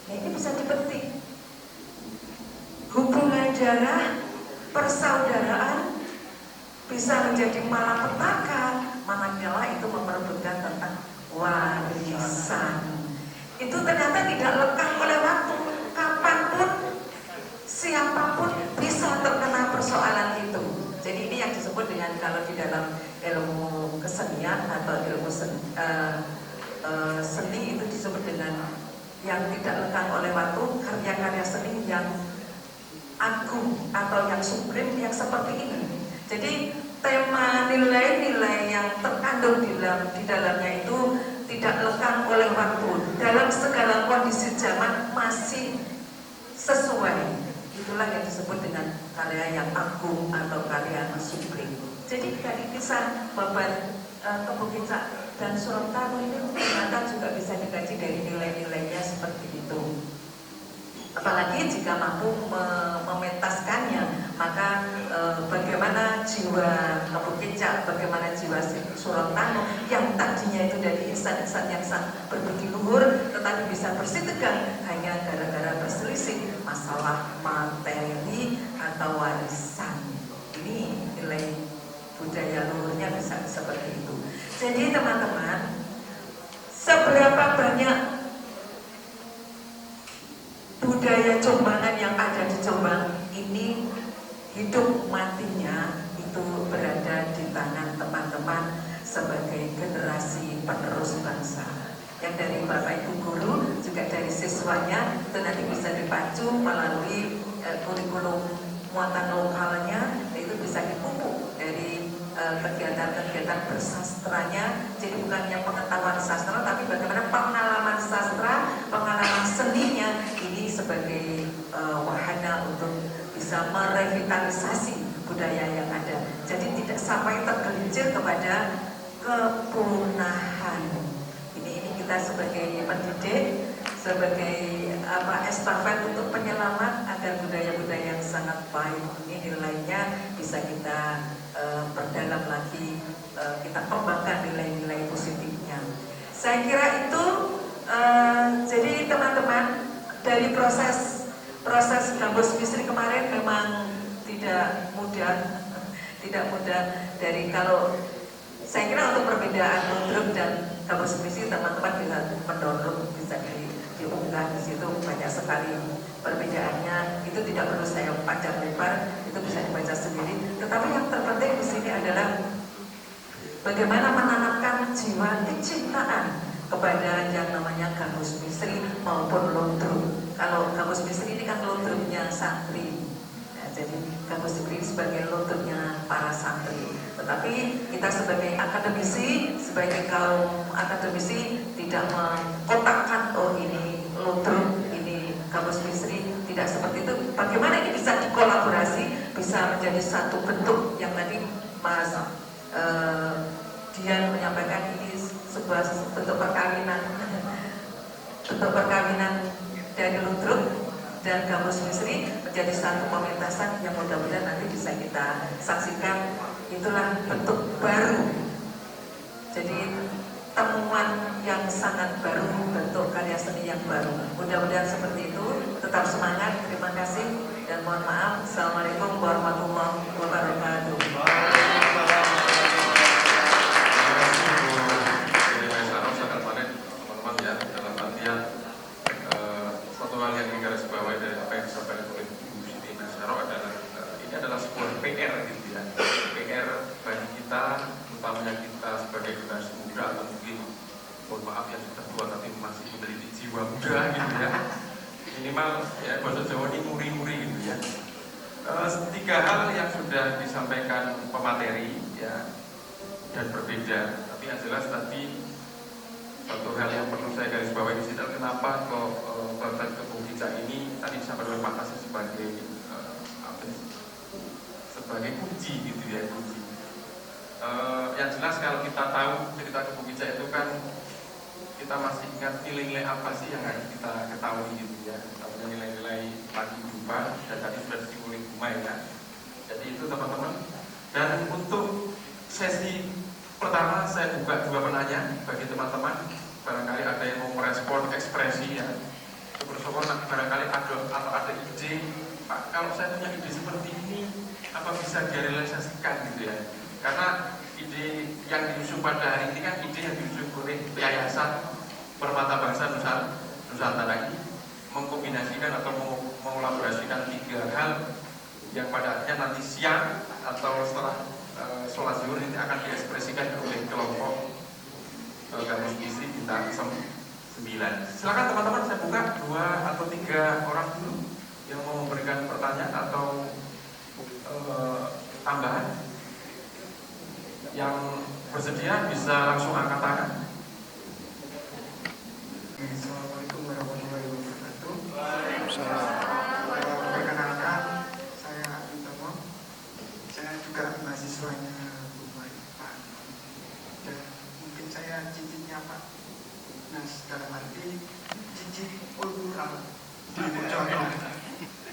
Nah, ini bisa dipetik. Hubungan darah, persaudaraan bisa menjadi malapetaka manakala itu memperebutkan tentang warisan. Itu ternyata tidak lekang oleh waktu. Kapanpun, siapapun bisa terkena persoalan itu. Jadi ini yang disebut dengan kalau di dalam ilmu kesenian atau ilmu seni itu disebut dengan yang tidak lekang oleh waktu, karya-karya seni yang agung atau yang supreme yang seperti ini. Jadi tema nilai-nilai yang terkandung di dalamnya itu tidak lekang oleh waktu, dalam segala kondisi zaman masih sesuai. Itulah yang disebut dengan karya yang agung atau karya yang supreme. Jadi dari kisah Babat Kebogeca dan Sorontalo ini ternyata juga bisa dikaji dari nilai-nilainya seperti itu. Apalagi jika mampu mementaskannya, maka bagaimana jiwa Kebogeca, bagaimana jiwa Sorontalo yang tadinya itu dari insan-insan yang sangat berbudi luhur, tetapi bisa bersitegang hanya gara-gara berselisih masalah materi atau warisan. Ini nilai budaya luhurnya bisa seperti itu. Jadi teman-teman, seberapa banyak budaya Jombangan yang ada di Jombang ini hidup matinya itu berada di tangan teman-teman sebagai generasi penerus bangsa. Yang dari Bapak Ibu guru juga dari siswanya itu nanti bisa dipacu melalui kurikulum muatan lokalnya, itu bisa dipupuk dari kegiatan-kegiatan bersastranya. Jadi bukan yang pengetahuan sastra, tapi bagaimana pengalaman sastra, pengalaman seninya ini sebagai wahana untuk bisa merevitalisasi budaya yang ada. Jadi tidak sampai tergelincir kepada kepunahan. Ini kita sebagai pendidik, sebagai estafet untuk penyelamat agar budaya-budaya yang sangat baik ini nilainya bisa kita perdalam lagi, kita kembangkan nilai-nilai positifnya. Saya kira itu jadi teman-teman, dari proses Gambus Bisri kemarin memang tidak mudah dari kalau saya kira untuk perbedaan Lodruk dan Gambus Bisri teman-teman bisa mendownload, bisa diunggah di situ, banyak sekali perbedaannya. Itu tidak perlu saya panjang lebar, itu bisa dibaca sendiri. Tetapi yang terpenting di sini adalah bagaimana menanamkan jiwa kecintaan kepada yang namanya Gambus Bisri maupun Lodruk. Kalau Gambus Bisri ini kan Lodruknya santri, nah, jadi Gambus Bisri sebagai Lodruknya para santri. Tetapi kita sebagai akademisi, sebagai kaum akademisi tidak mengkotakkan oh ini Lodruk, ini Gambus Bisri, tidak seperti itu. Bagaimana ini bisa dikolaborasi, bisa menjadi satu bentuk yang tadi Mas Dian menyampaikan, ini sebuah bentuk perkawinan dari Lodruk dan Gambus Bisri menjadi satu pementasan yang mudah-mudahan nanti bisa kita saksikan. Itulah bentuk baru, jadi temuan yang sangat baru, bentuk karya seni yang baru. Mudah-mudahan seperti itu. Tetap semangat, terima kasih dan mohon maaf. Assalamualaikum warahmatullahi wabarakatuh. Satu hal yang digarisbawahi dari apa yang disampaikan oleh Bu Siti Nasaro adalah ini Jawa ini muri-muri gitu ya. 3 hal yang sudah disampaikan pemateri ya, dan berbeda, tapi yang jelas tadi satu hal yang perlu saya garis bawahi di sini adalah kenapa kok Babat Kebukicak ini tadi disampaikan oleh Pak Kasih sebagai kunci gitu ya, kunci. Yang jelas kalau kita tahu cerita Kebukicak itu kan kita masih ingat nilai-nilai apa sih yang harus kita ketahui gitu ya. Namanya nilai-nilai paguyuban dan tadi sudah disinggung Bumai ya. Jadi itu teman-teman. Dan untuk sesi pertama saya buka 2 penanya bagi teman-teman. Barangkali ada yang mau merespon ekspresi ya. Syukur-syukur barangkali ada ide, Pak, kalau saya punya ide seperti ini, apa bisa direalisasikan gitu ya. Karena ide yang diusung pada hari ini kan ide yang diusung oleh Yayasan Permata Bangsa Nusantara ini mengkombinasikan atau mengelaborasikan 3 hal yang pada akhirnya nanti siang atau setelah sholat zuhur ini akan diekspresikan oleh kelompok Gabus Misteri Bintang 9. Silakan teman-teman, saya buka 2 atau 3 orang dulu yang mau memberikan pertanyaan atau tambahan. Yang bersedia bisa langsung angkat tangan. Assalamualaikum warahmatullahi wabarakatuh. Perkenalkan, saya Abdul Tomo. Saya juga mahasiswanya Bumai Pak. Dan mungkin saya cicitnya Pak. Nah, dalam arti cicit kultural. Contoh,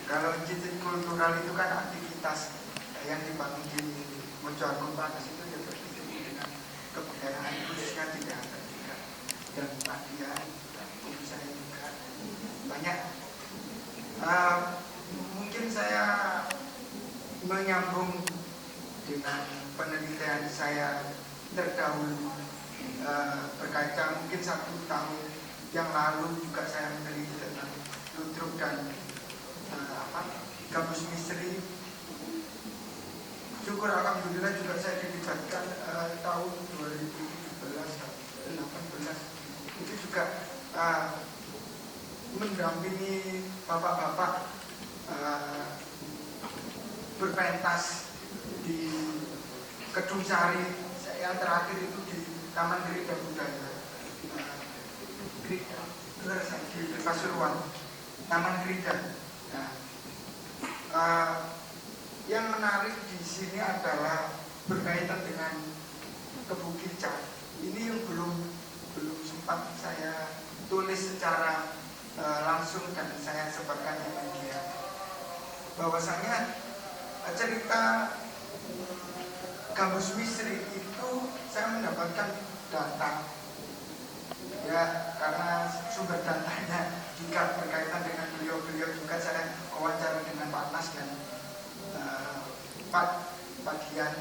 kalau cicit kultural itu kan aktivitas yang dibangun di Mojokerto Panas itu ya berkaitan dengan kebudayaan khususnya di daerah juga, dan bagian tubuh saya juga banyak. Mungkin saya menyambung dengan penelitian saya terdahulu, berkaca mungkin 1 tahun yang lalu juga saya meneliti tentang ludruk dan Gabus Misteri. Syukur alhamdulillah juga saya dilibatkan tahun 2017-18 itu juga mendampingi bapak-bapak berpentas di Kedung Sari, yang terakhir itu di Taman Gerida Budaya di Pasuruan, Taman Gerida. Yang menarik di sini adalah berkaitan dengan Kebukicak. Ini yang belum sempat saya tulis secara langsung dan saya sebarkan di media. Bahwasanya cerita Gabus Misteri itu saya mendapatkan data ya, karena sumber datanya juga berkaitan dengan beliau-beliau juga. Saya wawancara dengan Pak Nas dan Pak Dian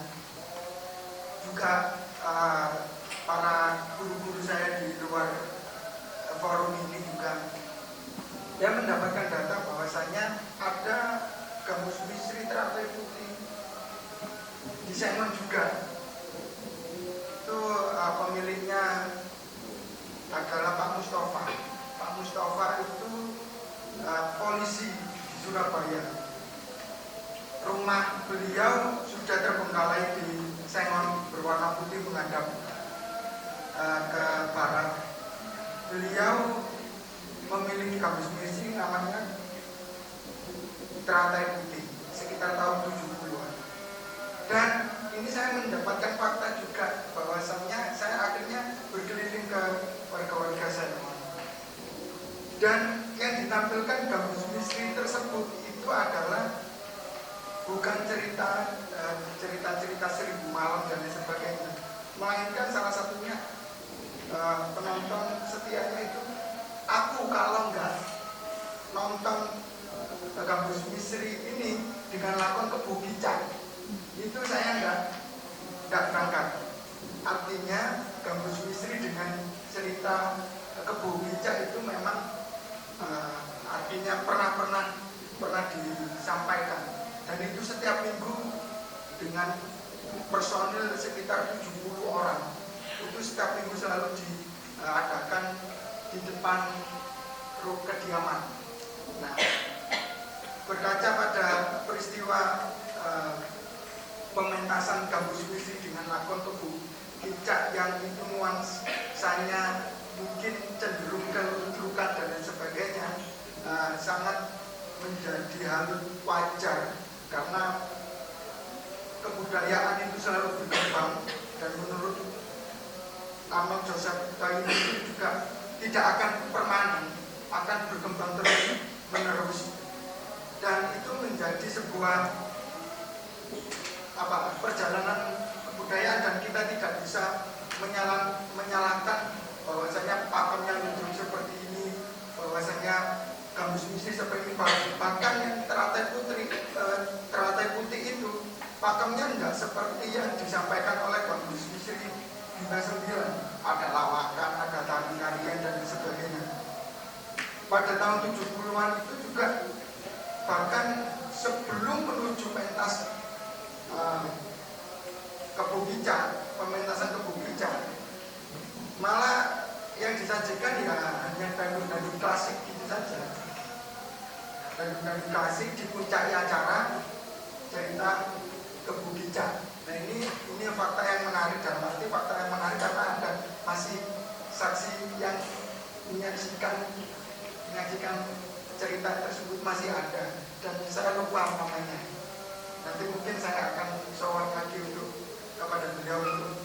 juga, para guru-guru saya di luar forum ini juga dia mendapatkan data bahwasanya ada Gabus Misteri teratai putih di Sengon juga. Itu pemiliknya adalah Pak Mustafa. Pak Mustafa itu polisi di Surabaya. Rumah beliau sudah terbengkalai di Sengon berwarna putih menghadap ke barat. Beliau memiliki Gabus Misteri namanya Teratai Putih sekitar tahun 70-an. Dan ini saya mendapatkan fakta juga bahwasannya saya akhirnya berkeliling ke warga-warga Sengon. Dan yang ditampilkan Gabus Misteri tersebut itu adalah bukan cerita-cerita 1000 malam dan lain sebagainya, melainkan salah satunya penonton setianya itu aku kalau nggak nonton Gabus Misteri ini dengan lakon Kebukicak itu saya nggak berangkat. Artinya Gabus Misteri dengan cerita Kebukicak itu memang artinya pernah disampaikan. Dan itu setiap minggu dengan personil sekitar 70 orang. Itu setiap minggu selalu diadakan di depan kediaman. Nah, berkaca pada peristiwa pementasan Gambus Misri dengan lakon Tebu Kicak yang itu nuansanya mungkin cenderung kelucukan dan lain sebagainya, sangat menjadi hal wajar karena kebudayaan itu selalu berkembang, dan menurut Amel Joseph Taini itu juga tidak akan permanen, akan berkembang terus menerus, dan itu menjadi sebuah perjalanan kebudayaan, dan kita tidak bisa menyalahkan bahwasanya pakemnya lucu seperti ini, bahwasanya Gambus Misri seperti ini. Bahkan yang teratai putih itu pakemnya tidak seperti yang disampaikan oleh Gambus Misri Bina 9. Ada lawakan, ada tarian dan sebagainya. Pada tahun 70-an itu juga, bahkan sebelum menuju pentas pementasan Kebu Kicak, malah yang disajikan ya hanya dangdut-dangdut klasik gitu saja. Dangdut-dangdut klasik dipuncaki acara cerita Kebu Kicak. Nah ini fakta yang menarik, dalam arti fakta yang menarik karena ada masih saksi yang menyaksikan cerita tersebut masih ada, dan saya lupa namanya. Nanti mungkin saya akan sowan lagi kepada beliau untuk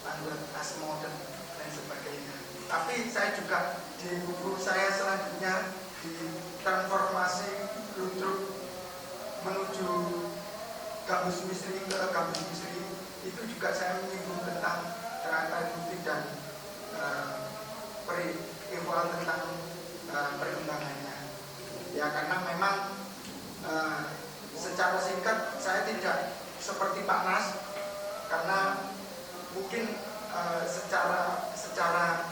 tanggal asmo dan lain sebagainya. Tapi saya juga di buku saya selanjutnya di transformasi ludruk menuju Gambus Misri ke Gambus Misri, itu juga saya menyinggung tentang teratai putih dan periwal tentang perkembangannya. Ya karena memang secara singkat saya tidak seperti Pak Nas, karena mungkin secara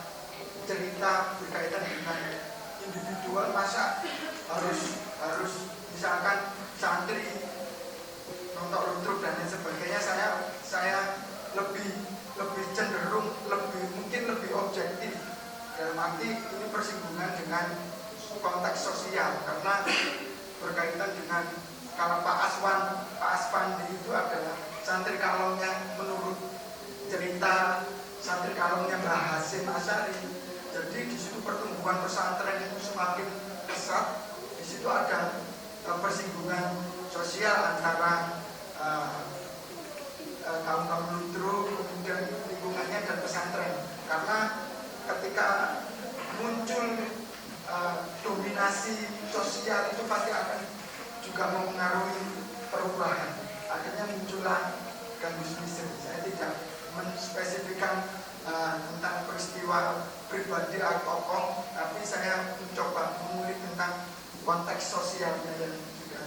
cerita berkaitan dengan individual, masa harus misalkan santri nonton ludruk dan lain sebagainya. Saya lebih cenderung mungkin lebih objektif, dalam arti ini bersinggungan dengan konteks sosial, karena berkaitan dengan kalau Pak Aspandi itu adalah santri kalongnya, menurut cerita santri kalongnya Mbah Hasim Asyari. Jadi di situ pertumbuhan pesantren itu semakin pesat. Di situ ada persinggungan sosial antara kaum ludruk, kemudian lingkungannya dan pesantren. Karena ketika muncul dominasi sosial itu pasti akan juga mempengaruhi perubahan. Akhirnya muncullah Gambus Misri. Saya tidak menspesifikkan tentang peristiwa pribadi atau tokoh, tapi saya mencoba mengulik tentang konteks sosialnya yang juga.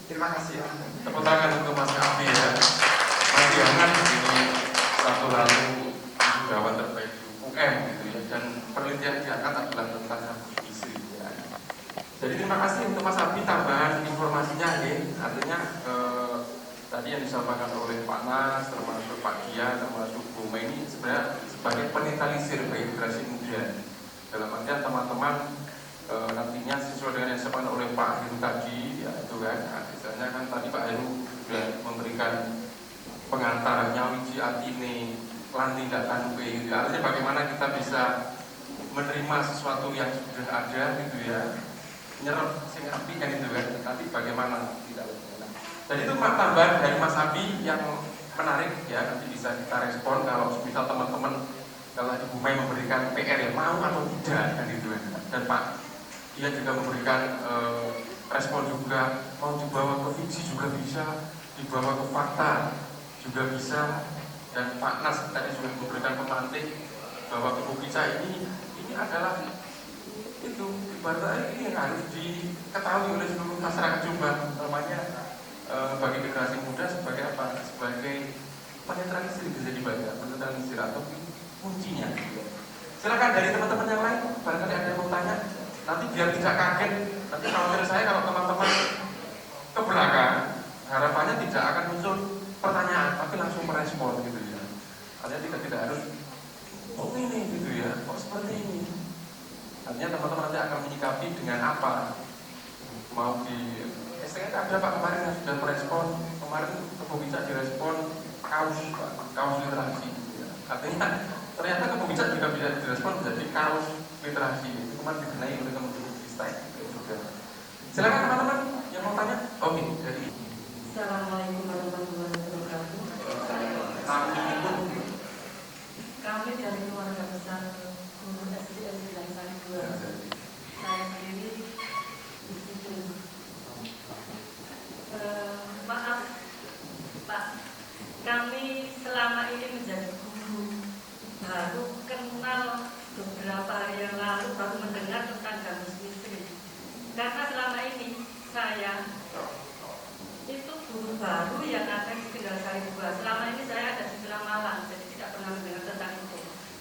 Terima kasih. Tepuk tangan untuk Mas Abi ya. Masih hangat ini satu lalu wisudawan terbaik UM gitu ya, dan penelitian diangkat adalah tentang Gambus Misri ya. Jadi terima kasih untuk Mas Abi tambahan informasinya ya. Artinya tadi yang disampaikan oleh Pak Nas, termasuk Pak Gia, termasuk Bu Mei, ini sebenarnya sebagai penetalisir bagi generasi muda. Dalam artian teman-teman nantinya sesuai dengan yang disampaikan oleh Pak Heru tadi, ya itu kan, misalnya kan tadi Pak Heru sudah memberikan pengantarnya wiji atine lan tindakan gitu. Artinya bagaimana kita bisa menerima sesuatu yang sudah ada gitu ya, nyerap sing api kan itu kan, tapi bagaimana tidak. Dan itu tambahan dari Mas Abi yang menarik ya, nanti bisa kita respon kalau misal teman-teman, kalau Ibu Mei memberikan PR ya mau atau tidak kan itu kan. Dan Pak dia juga memberikan respon juga, mau dibawa ke fiksi juga bisa, dibawa ke fakta juga bisa. Dan Pak Nas tadi juga memberikan pemantik bahwa Kebu Kicak ini adalah itu ibaratnya ini yang harus diketahui oleh seluruh masyarakat Jombang, namanya bagi generasi muda sebagai apa? Sebagai penetralisir bisa dibaca, penetralisir atau kuncinya. Silakan dari teman-teman yang lain, barangkali ada yang mau tanya. Nanti biar tidak kaget, nanti khawatir saya kalau teman-teman ke belakang, harapannya tidak akan muncul pertanyaan, tapi langsung merespon gitu ya. Artinya tidak harus, oh ini gitu ya, kok seperti ini. Artinya teman-teman nanti akan menyikapi dengan apa mau di STN ada Pak kemarin yang sudah merespon, kemarin Kebubicak direspon kaos literasi. Artinya ternyata Kebubicak juga bisa direspon menjadi kaos literasi. Itu kemarin dikenai oleh Kementerian juga. Silakan teman-teman yang mau tanya. Oke, jadi Assalamualaikum warahmatullahi wabarakatuh. Kami dari keluarga besar Guru SDN Bilang Sari 2. Saya sendiri di situ. Maaf Pak, kami selama ini menjadi guru baru kenal beberapa hari yang lalu, baru mendengar tentang gabus misteri. Karena selama ini saya itu guru baru yang ada di Kendal Sari 2. Selama ini saya ada di Malang, jadi tidak pernah mendengar tentang itu.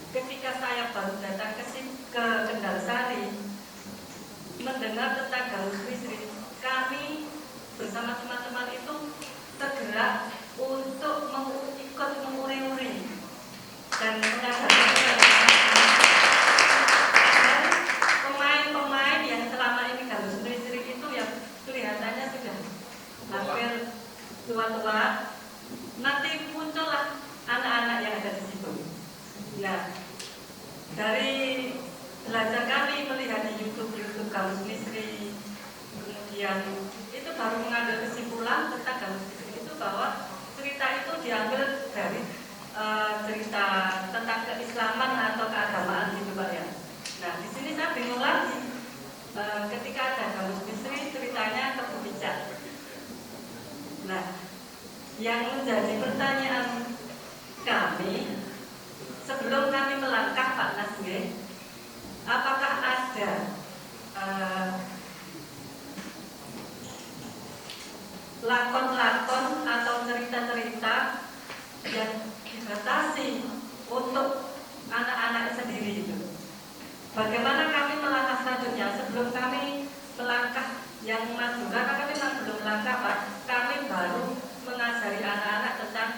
Ketika saya baru datang ke Kendal Sari, mendengar tentang gabus misteri, kami bersama teman-teman itu tergerak untuk ikut menguri-uri dan mengajarkan pemain-pemain yang selama ini gabus misteri itu yang kelihatannya sudah hampir tua-tua, nanti muncullah anak-anak yang ada di situ. Nah, dari belajar kami melihat di YouTube gabus misteri, kemudian itu baru mengambil kesimpulan tentang gabus misteri itu bahwa cerita itu diambil dari cerita tentang keislaman atau keagamaan gitu Pak ya. Nah, di sini saya bingung lagi ketika ada gabus misteri ceritanya Kebubicak. Nah, yang menjadi pertanyaan kami sebelum kami melangkah Pak Nasge, apakah ada lakon-lakon atau cerita-cerita yang dibatasi untuk anak-anak sendiri itu? Bagaimana kami melangkah selanjutnya sebelum kami melangkah yang maju? Karena kami memang belum melangkah Pak, kami baru mengajari anak-anak tentang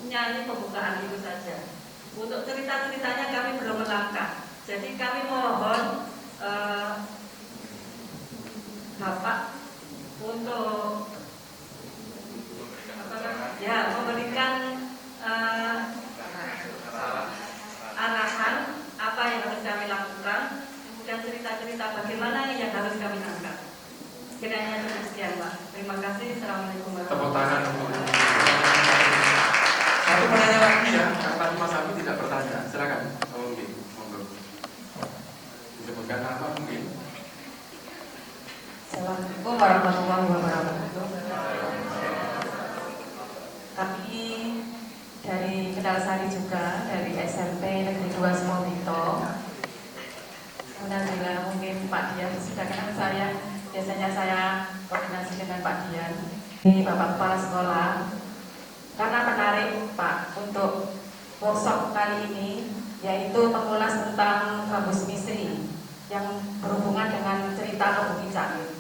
nyanyi pembukaan itu saja. Untuk cerita-ceritanya kami belum melangkah. Jadi kami mohon Bapak untuk memberikan arahan apa yang harus kami lakukan, kemudian cerita-cerita bagaimana yang harus kami angkat. Kiranya cukup sekian Pak. Terima kasih. Assalamualaikum warahmatullahi wabarakatuh. tepuk tangan untuk satu penanya lagi ya, karena tadi Mas Abi tidak bertanya. Silakan. Mungkin, monggo. Disebutkan nama mungkin. Assalamualaikum warahmatullahi wabarakatuh. Kami dari Kendal Sari juga, dari SMP Negeri 2 Semobito. Alhamdulillah, mungkin Pak Dian sudah kenal saya. Biasanya saya koordinasi dengan Pak Dian, ini Bapak Kepala Sekolah. Karena menarik Pak untuk workshop kali ini, yaitu mengulas tentang gabus misteri yang berhubungan dengan cerita Kebubicak.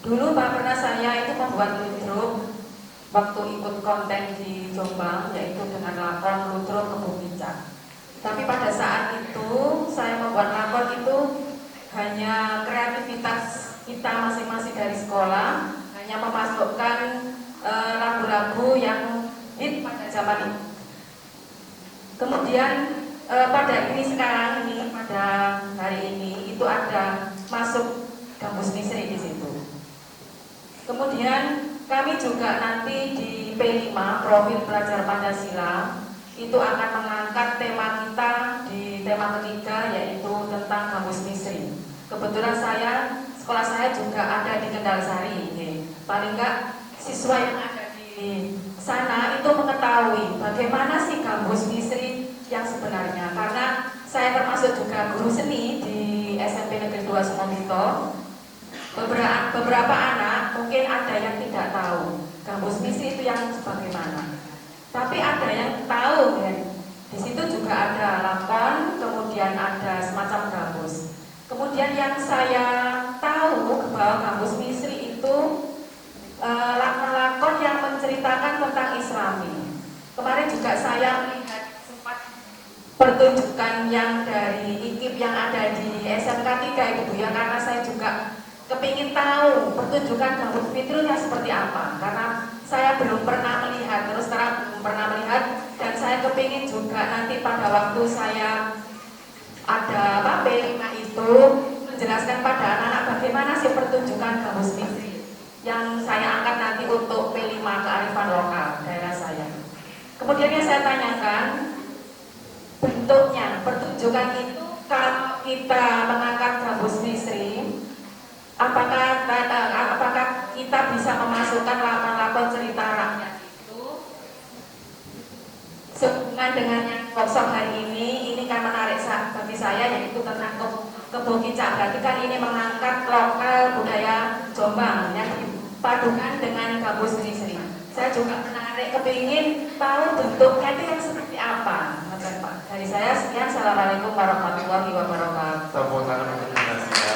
Dulu Pak pernah saya itu membuat ludruk waktu ikut konten di Jombang, yaitu dengan lakon ludruk Kebubicak. Tapi pada saat itu saya membuat lakon itu hanya kreativitas kita masing-masing dari sekolah, hanya memasukkan lagu-lagu yang hit pada zaman itu. Kemudian pada sekarang ini pada hari ini itu ada masuk gabus misteri di situ. Kemudian kami juga nanti di P5 Profil Pelajar Pancasila itu akan mengangkat tema kita di tema ketiga, yaitu tentang gabus misteri. Kebetulan sekolah saya juga ada di Kendal Sari. Paling enggak siswa yang ada di sana itu mengetahui bagaimana sih gabus misteri yang sebenarnya. Karena saya termasuk juga guru seni di SMP Negeri 2 Semobito. Beberapa anak mungkin ada yang tidak tahu gabus misteri itu yang bagaimana. Tapi ada yang tahu kan. Di situ juga ada lakon, kemudian ada semacam gabus. Kemudian yang saya tahu bahwa gabus misteri itu lakon-lakon yang menceritakan tentang Islami. Kemarin juga saya melihat sempat pertunjukan yang dari IKIP yang ada di SMK 3 itu ya, karena saya juga kepingin tahu pertunjukan Gambus Fitri seperti apa, karena saya belum pernah melihat, terus terang belum pernah melihat, dan saya kepingin juga nanti pada waktu saya ada P5 itu menjelaskan pada anak-anak bagaimana sih pertunjukan Gambus Fitri yang saya angkat nanti untuk P5 kearifan lokal daerah saya. Kemudian yang saya tanyakan, bentuknya pertunjukan itu kalau kita mengangkat Gambus Fitri, apakah kita bisa memasukkan lakon-lakon cerita rakyat itu sehubungan dengan yang workshop hari ini kan menarik bagi saya, yaitu tentang Kebo Kicak. Berarti kan ini mengangkat lokal budaya Jombang yang dipadukan dengan Gambus Fitri. Saya juga menarik, kepingin tahu bentuknya itu yang seperti apa. Pak. Dari saya sekian, assalamualaikum warahmatullahi wabarakatuh. Tepuk tangan untuk penjelasannya.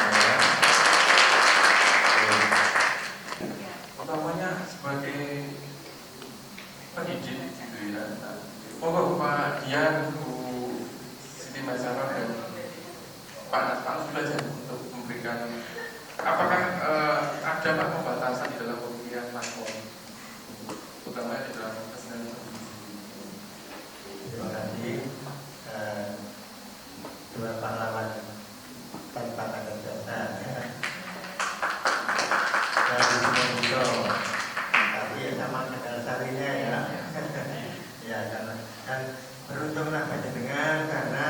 Utamanya sebagai pendidik gitu ya. Monggo Pak Dian, Bu Siti Mazhar dan Pak Nasman sudah saja untuk memberikan apakah ada Pak pembatasan di dalam pemilihan lakon, terutama di dalam kesenian. Terima kasih. Dua pahlawan tanpa tanda jasa. Tapi ya sama dengan sarinya ya. Ya karena kan beruntunglah panjenengan karena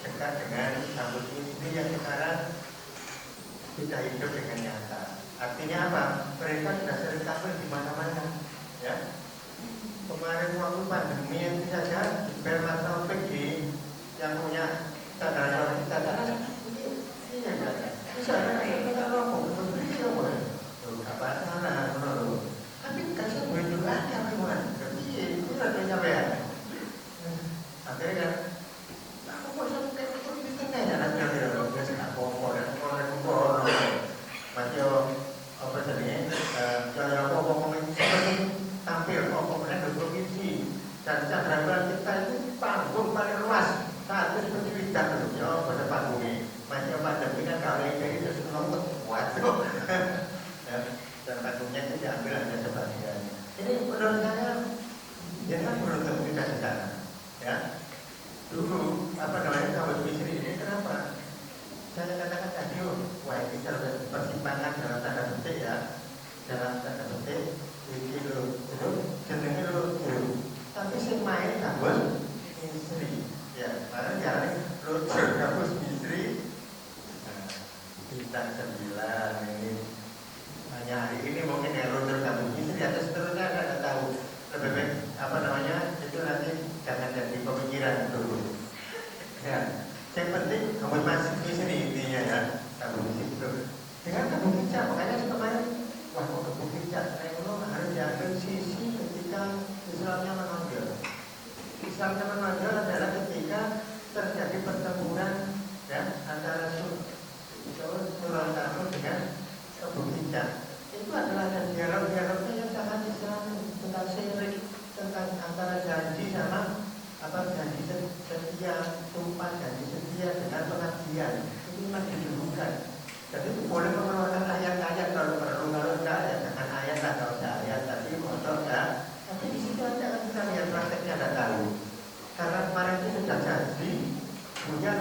dekat dengan Gambus ini yang sekarang sudah hidup dengan nyata. Artinya apa? Mereka sudah sering tampil di mana-mana, ya. Kemarin waktu pandemi itu saja Bermas Taufik yang punya tanda ini ya kan? Bisa kita ngomong seperti itu boleh. Apa sana, tapi kasih begitu aja gimana? Tapi itu ada nyampe ya. Akhirnya kan, aku mau sampai itu di tengah ya nanti ada biasa apa masih apa tadi? Cara apa tampil komponen provinsi dan cadangan kita itu panggung paling luas satu seperti bidang itu ya pada panggungnya masih pandemi kan kalau ini terus nonton waduh dan panggungnya itu diambil hanya sebagian. Ini menurut saya jangan beruntung tidak di sana ya. Dulu apa namanya Gambus Fitri ini kenapa saya katakan tadi wah ini persimpangan dalam tanda petik ya, dalam tanda petik ini dulu jenenge dulu tapi saya main Gambus Fitri ya, karena jarang lucu Gambus Fitri bintang 9 ini hanya hari ini mungkin yang lucu Gambus Fitri atau seterusnya nggak tahu, lebih baik apa namanya itu nanti jangan jadi pemikiran dulu ya. Yang penting Gambus Fitri intinya ya, Gambus Fitri dengan Gambus Kicak. Makanya kemarin wah kok Gambus Kicak harus diambil sisi ketika Islamnya menonjol. Islamnya menonjol adalah ketika terjadi pertempuran ya antara Suratanu dengan Gambus Kicak. Itu adalah dialog-dialognya yang sangat Islami tentang syirik, tentang antara janji sama janji setia, sumpah janji setia dengan pengabdian. Ini masih didulukan. Jadi boleh mengeluarkan ayat-ayat kalau perlu, kalau enggak ya jangan ayat lah, kalau ada ayat tapi motor ya. Tapi di situ aja kan kita lihat prakteknya ada tahu. Karena kemarin itu sudah janji punya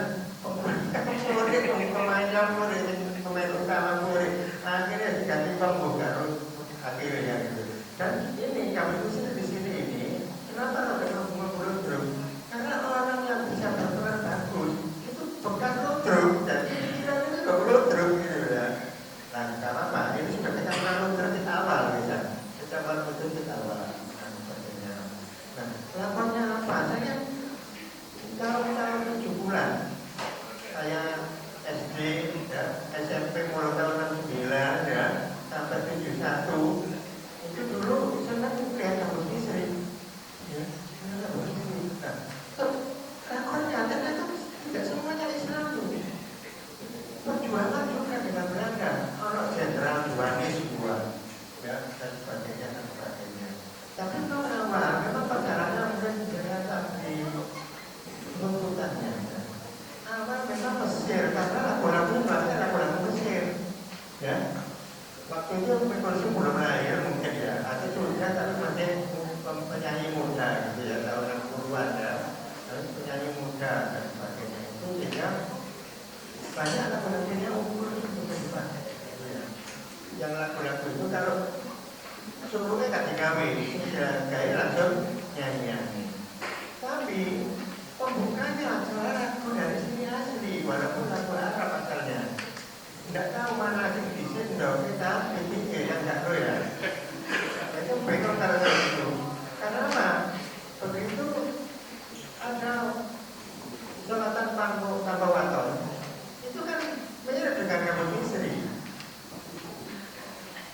pemainnya murid, pemain utama murid. Akhirnya diganti pembuka akhirnya gitu. Dan ini kami itu di sini ini kenapa ada pembuka drum? Karena orang yang bisa berperan bagus itu bekas ludruk. Jadi pikiran itu gak ludruk gitu ya. Tidak tahu mana sih di sini dong kita PTE yang nggak tahu ya. Itu bingung kalau itu. Karena apa? Begitu ada Jabatan Tanpa Waton, itu kan mirip dengan Gambut Misri.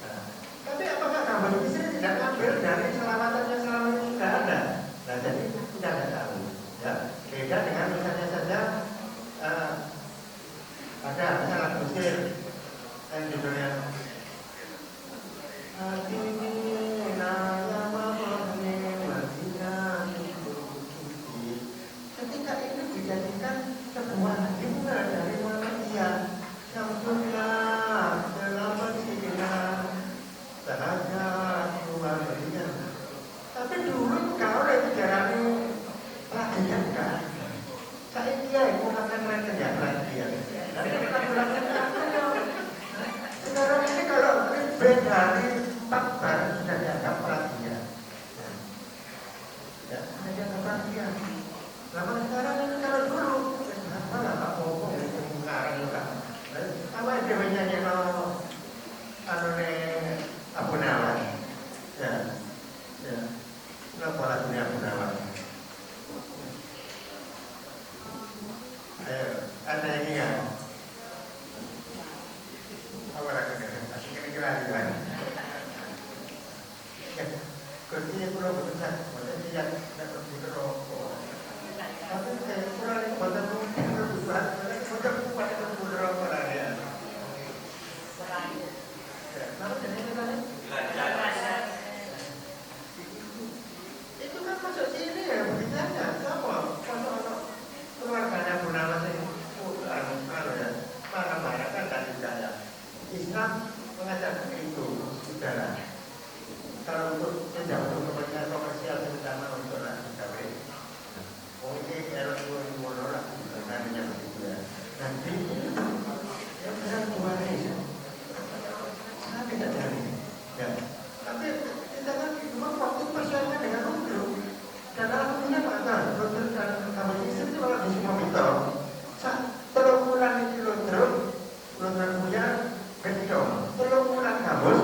Nah, tapi apakah Gambut Misri tidak ngambil dari selamatan yang selama ini sudah ada? Nah, jadi kita tidak tahu. Ya, beda dengan misalnya saja ada misalnya lagu Mesir yang judulnya ketika itu dijadikan sebuah himne dari manusia yang sudah dalam bersikap sahaja keluar berikan. Tapi dulu kalau ada dijalani lagi kan saya kira itu akan mereka lagi ya. Sekarang ini kalau beda dari 4 baru sudah dianggap perhatian. Ya, sudah dianggap perhatian. Lama sekarang ini kalau dulu, kenapa lah Pak Popo itu mengarang juga. Apa namanya kalau Abu Nawas, ya, kenapa lagunya Abu Nawas? Ayo, ada yang ingat? Apa lagunya? Kira-kira gimana? Kursinya kurang besar, maksudnya tidak pergi ke rokok. Tapi saya kurang badan besar, sudah kuat itu rokok lah ya. Nama jenisnya tadi? Itu kan masuk sini ya, begitu aja. Sama, kalau keluarganya Bu Nawas ini, marah-marah kan tadi saya. Islam mengajarkan itu, saudara. Kalau untuk tidak untuk kepentingan komersial terutama untuk kawin, mungkin era 2000 lah, namanya begitu ya. Nanti yang besar dua ini, saya tidak dari, ya. Tapi kita kan memang waktu persiapan dengan untuk, dan alhamdulillah maka dokter dan kami istri itu kalau di semua itu, terlalu itu dokter punya begitu, terlalu kamus.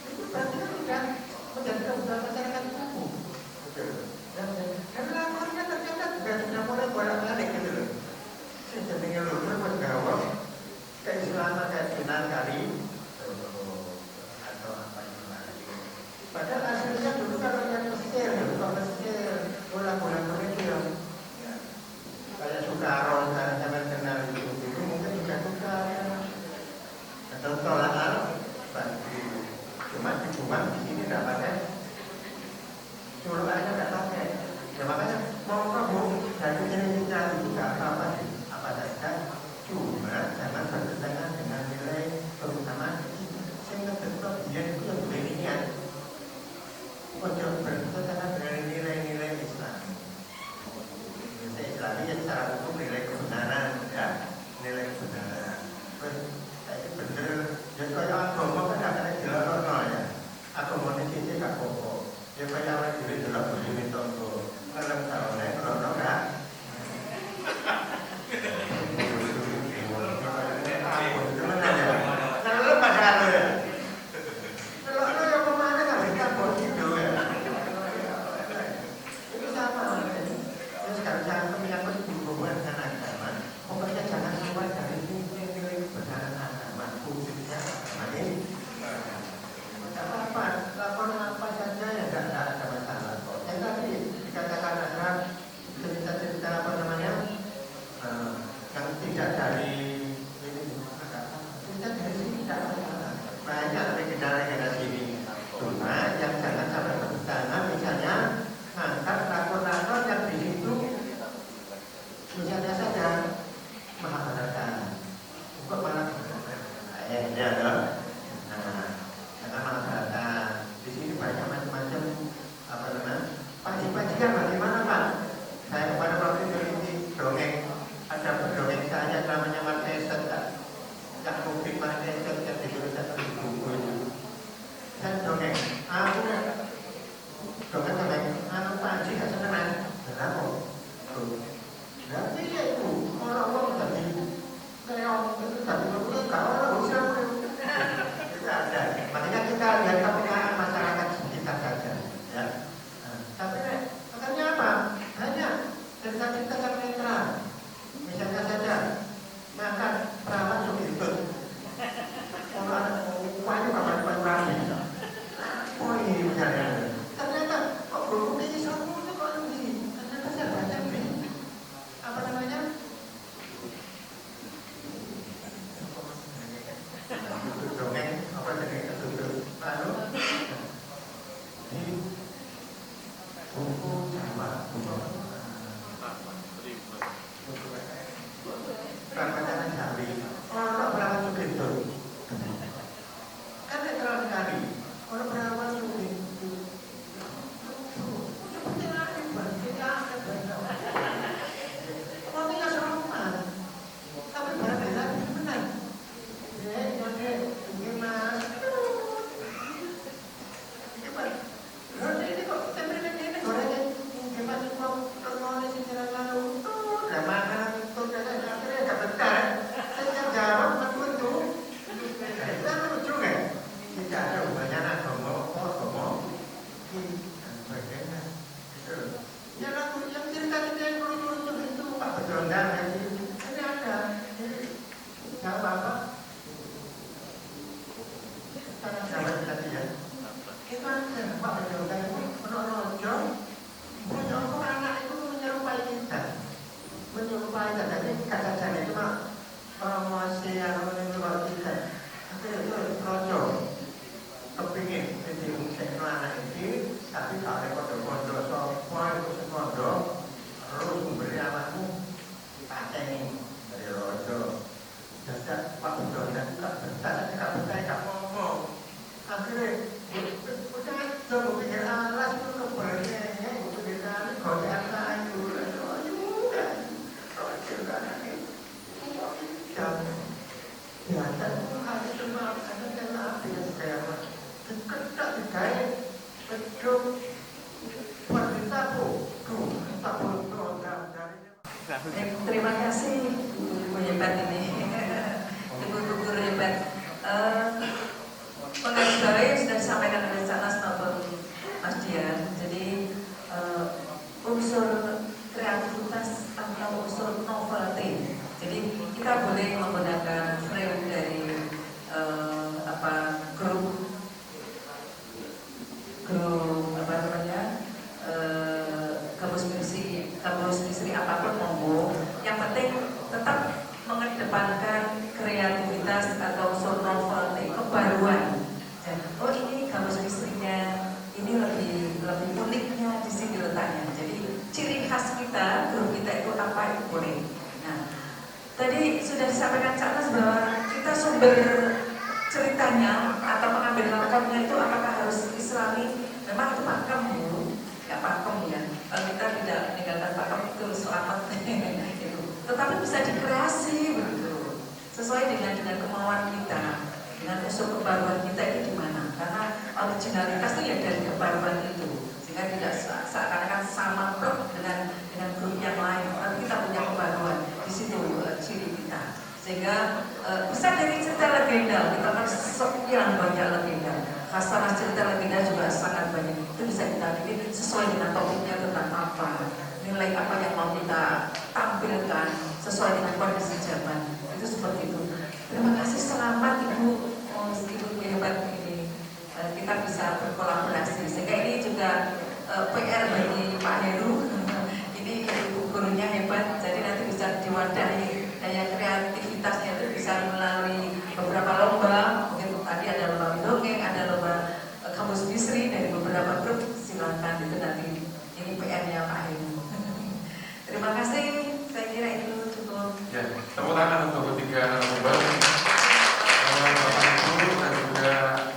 Itu berarti kan tidak menjadi kebutuhan masyarakat umum. Karena laporannya ternyata juga diundang jadi ini ada, jadi nggak apa-apa. Jangan tadi ya. Itu aja Pak diundang itu menolojo, punya anak itu menyerupai kita, jadi kata-kata itu mah promosi yang menyerupai kita. Tapi itu rojo, kepingin jadi untuk anak ini, tapi kalau kodo-kodo semua itu sekodo, harus memberi anakmu pateni dari rojo. Jadi Pak Budona tak ngomong. Akhirnya, udah coba pikir alas itu keberaniannya, itu kita godaan kayu, rojo kan ini, ya dan hari semua ada yang habis saya ketak dikai gedung tabu program dari. Terima kasih ibu hebat ini, ibu guru hebat. Penggaris sudah disampaikan oleh Cak Nas maupun Mas Dian. Jadi unsur kreativitas atau unsur novelty. Jadi kita boleh menggunakan frame dari grup apa namanya kampus misteri apapun monggo. Yang penting tetap mengedepankan kreativitas atau unsur novelty, kebaruan. Oh ini kampus misterinya, ini lebih uniknya di sini letaknya. Jadi ciri khas kita, grup kita itu apa itu boleh. Nah, tadi sudah disampaikan Cak Nas bahwa kita sumber ceritanya atau pengambil lakonnya itu apakah harus Islami? Memang itu pakem Bu, ya pakem ya. Kita tidak meninggalkan pakem itu selamat itu. Tetapi bisa dikreasi begitu, sesuai dengan kemauan kita, dengan unsur kebaruan kita itu di mana? Karena originalitas itu ya dari kebaruan itu, sehingga tidak seakan-akan sama dengan grup yang lain. Tapi kita punya kebaruan di situ ciri kita, sehingga bisa dari cerita legenda. Kita kan sekian banyak legenda, masalah cerita legenda juga sangat banyak. Itu bisa kita bikin sesuai dengan topiknya tentang apa, nilai apa yang mau kita tampilkan sesuai dengan kondisi zaman. Itu seperti itu. Terima kasih, selamat Ibu hebat ini. Kita bisa berkolaborasi sehingga ini juga PR bagi Pak Heru. Ini ibu gurunya hebat, jadi nanti bisa diwadahi daya kreativitasnya itu bisa melalui beberapa lomba. Mungkin tadi ada lomba dongeng, ada lomba kampus misteri dari beberapa grup. Silakan itu nanti, ini PR-nya Pak Heru. Terima kasih, saya kira itu cukup. Ya, tepuk tangan untuk ketiga narasumber. Bapak Ibu dan juga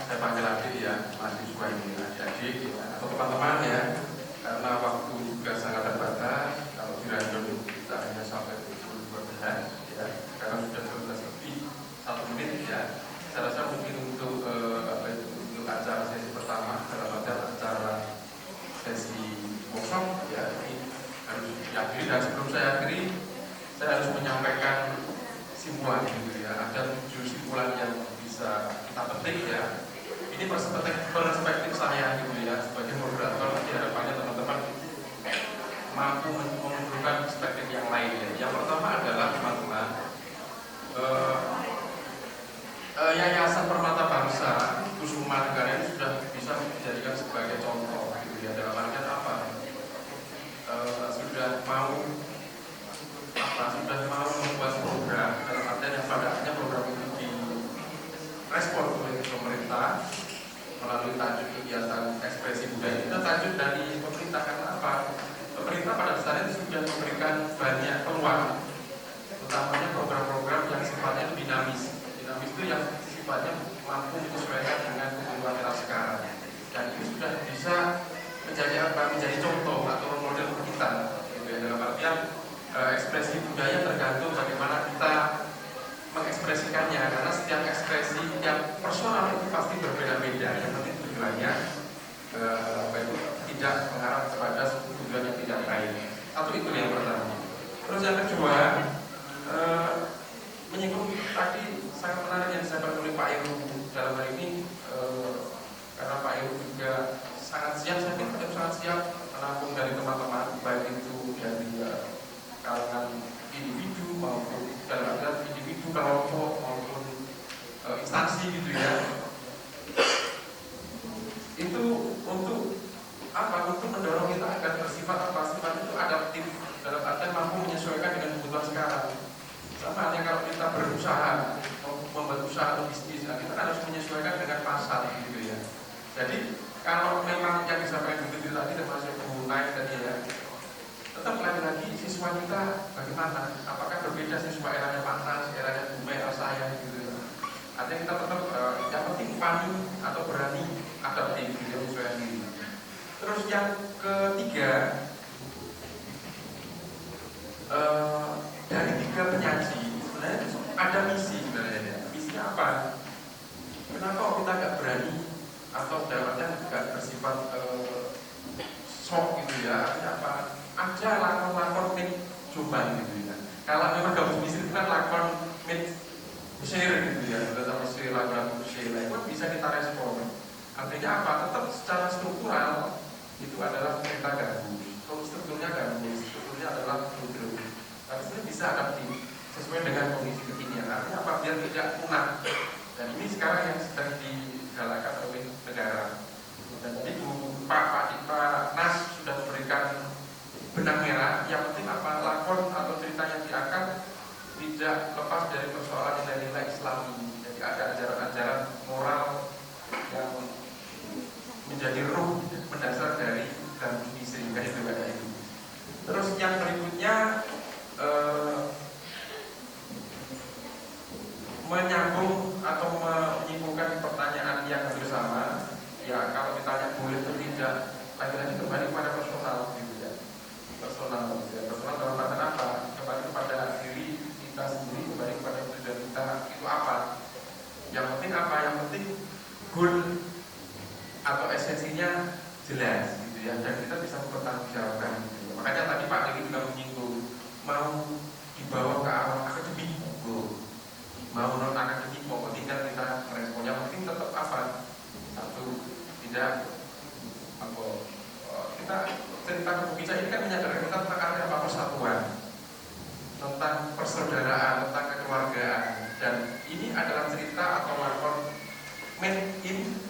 saya panggil adik ya, mahasiswa ini adik-adik atau teman-teman ya, karena waktu juga sangat terbatas. Kalau dirandom kita hanya sampai pukul 12 ya, karena sudah 12 lebih 1 menit ya. Saya rasa mungkin untuk untuk acara sesi pertama dalam acara sesi workshop ya ini harus diakhiri, dan sebelum saya akhiri saya harus menyampaikan simpulan gitu ya. Ada 7 simpulan yang bisa kita petik ya. Ini perspektif saya gitu ya sebagai moderator. Nanti harapannya teman-teman mampu menunjukkan perspektif yang lain ya. Yang pertama adalah teman-teman Yayasan Permata Bangsa Kusuma Negara ini sudah bisa dijadikan sebagai contoh gitu ya. Dalam artian apa? Sudah mau membuat program dalam artian yang pada akhirnya program itu direspon oleh pemerintah melalui tajuk kegiatan ekspresi budaya. Itu tajuk dari pemerintah karena apa? Pemerintah pada dasarnya sudah memberikan banyak peluang, utamanya program-program yang sifatnya dinamis. Dinamis itu yang sifatnya mampu menyesuaikan dengan kebutuhan era sekarang. Dan ini sudah bisa menjadi apa? Menjadi contoh atau model kita. Gitu ya. Dalam artian ekspresi budaya tergantung bagaimana kita mengekspresikannya, karena setiap ekspresi yang personal itu pasti berbeda-beda. Yang penting tujuannya tidak mengarah kepada tujuan yang tidak baik. Satu itu yang pertama. Terus yang kedua, menyinggung tadi sangat menarik yang disampaikan oleh Pak Heru dalam hal ini, karena Pak Heru juga sangat siap, saya pikir sangat siap menampung dari teman-teman, baik itu dari kalangan ada misi sebenarnya ya. Misinya apa? Kenapa kita nggak berani atau dalamnya nggak bersifat shock gitu ya? Artinya apa? Ada lakon-lakon mit Jombang gitu ya. Kalau memang gabus misi itu kan lakon mit Mesir gitu ya, sudah Mesir, lagu-lagu Mesir, itu bisa kita respon. Artinya apa? Tetap secara struktural itu adalah cerita gabus. Kalau strukturnya gabus, strukturnya adalah ludruk. Harusnya bisa adaptif sesuai dengan kondisi kekinian. Artinya apa? Biar tidak punah. Dan ini sekarang yang sedang digalakkan oleh negara. Dan tadi Pak Nas sudah memberikan benang merah. Yang penting apa? Lakon atau cerita yang diangkat tidak lepas dari persoalan nilai-nilai Islami. Jadi ada ajaran-ajaran moral yang menjadi ruh mendasar dari gabus misri itu. Terus yang berikutnya menyambung atau menyimpulkan pertanyaan yang hampir sama. Ya kalau ditanya boleh atau tidak, lagi-lagi kembali pada personal gitu ya. Personal dalam arti apa? Kembali kepada diri kita sendiri, kembali kepada tujuan kita itu apa? Yang penting apa? Yang penting goal atau esensinya jelas gitu ya, dan kita bisa mempertanggungjawabkan gitu. Makanya tadi Pak Diki juga menyinggung mau dibawa ke arah akademik, mau non akademik, mau tinggal kita merespon. Yang penting tetap apa? Satu, tidak apa kita cerita kebukisan ini kan menyadarkan kita tentang arti apa persatuan, tentang persaudaraan, tentang kekeluargaan, dan ini adalah cerita atau lakon made in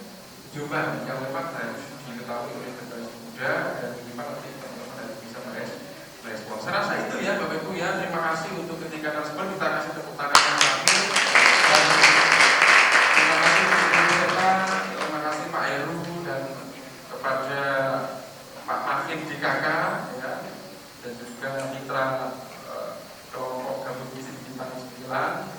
Jombang yang memang harus diketahui oleh generasi muda dan minimal nanti teman-teman harus bisa merespon. Saya rasa itu ya Bapak Ibu ya. Terima kasih untuk ketika tersebut, kita kasih tepuk tangan yang terakhir. Dan terima kasih peserta, terima kasih Pak Heru dan kepada Pak Martin DKK ya, dan juga mitra kelompok gabus misi Bintang 9.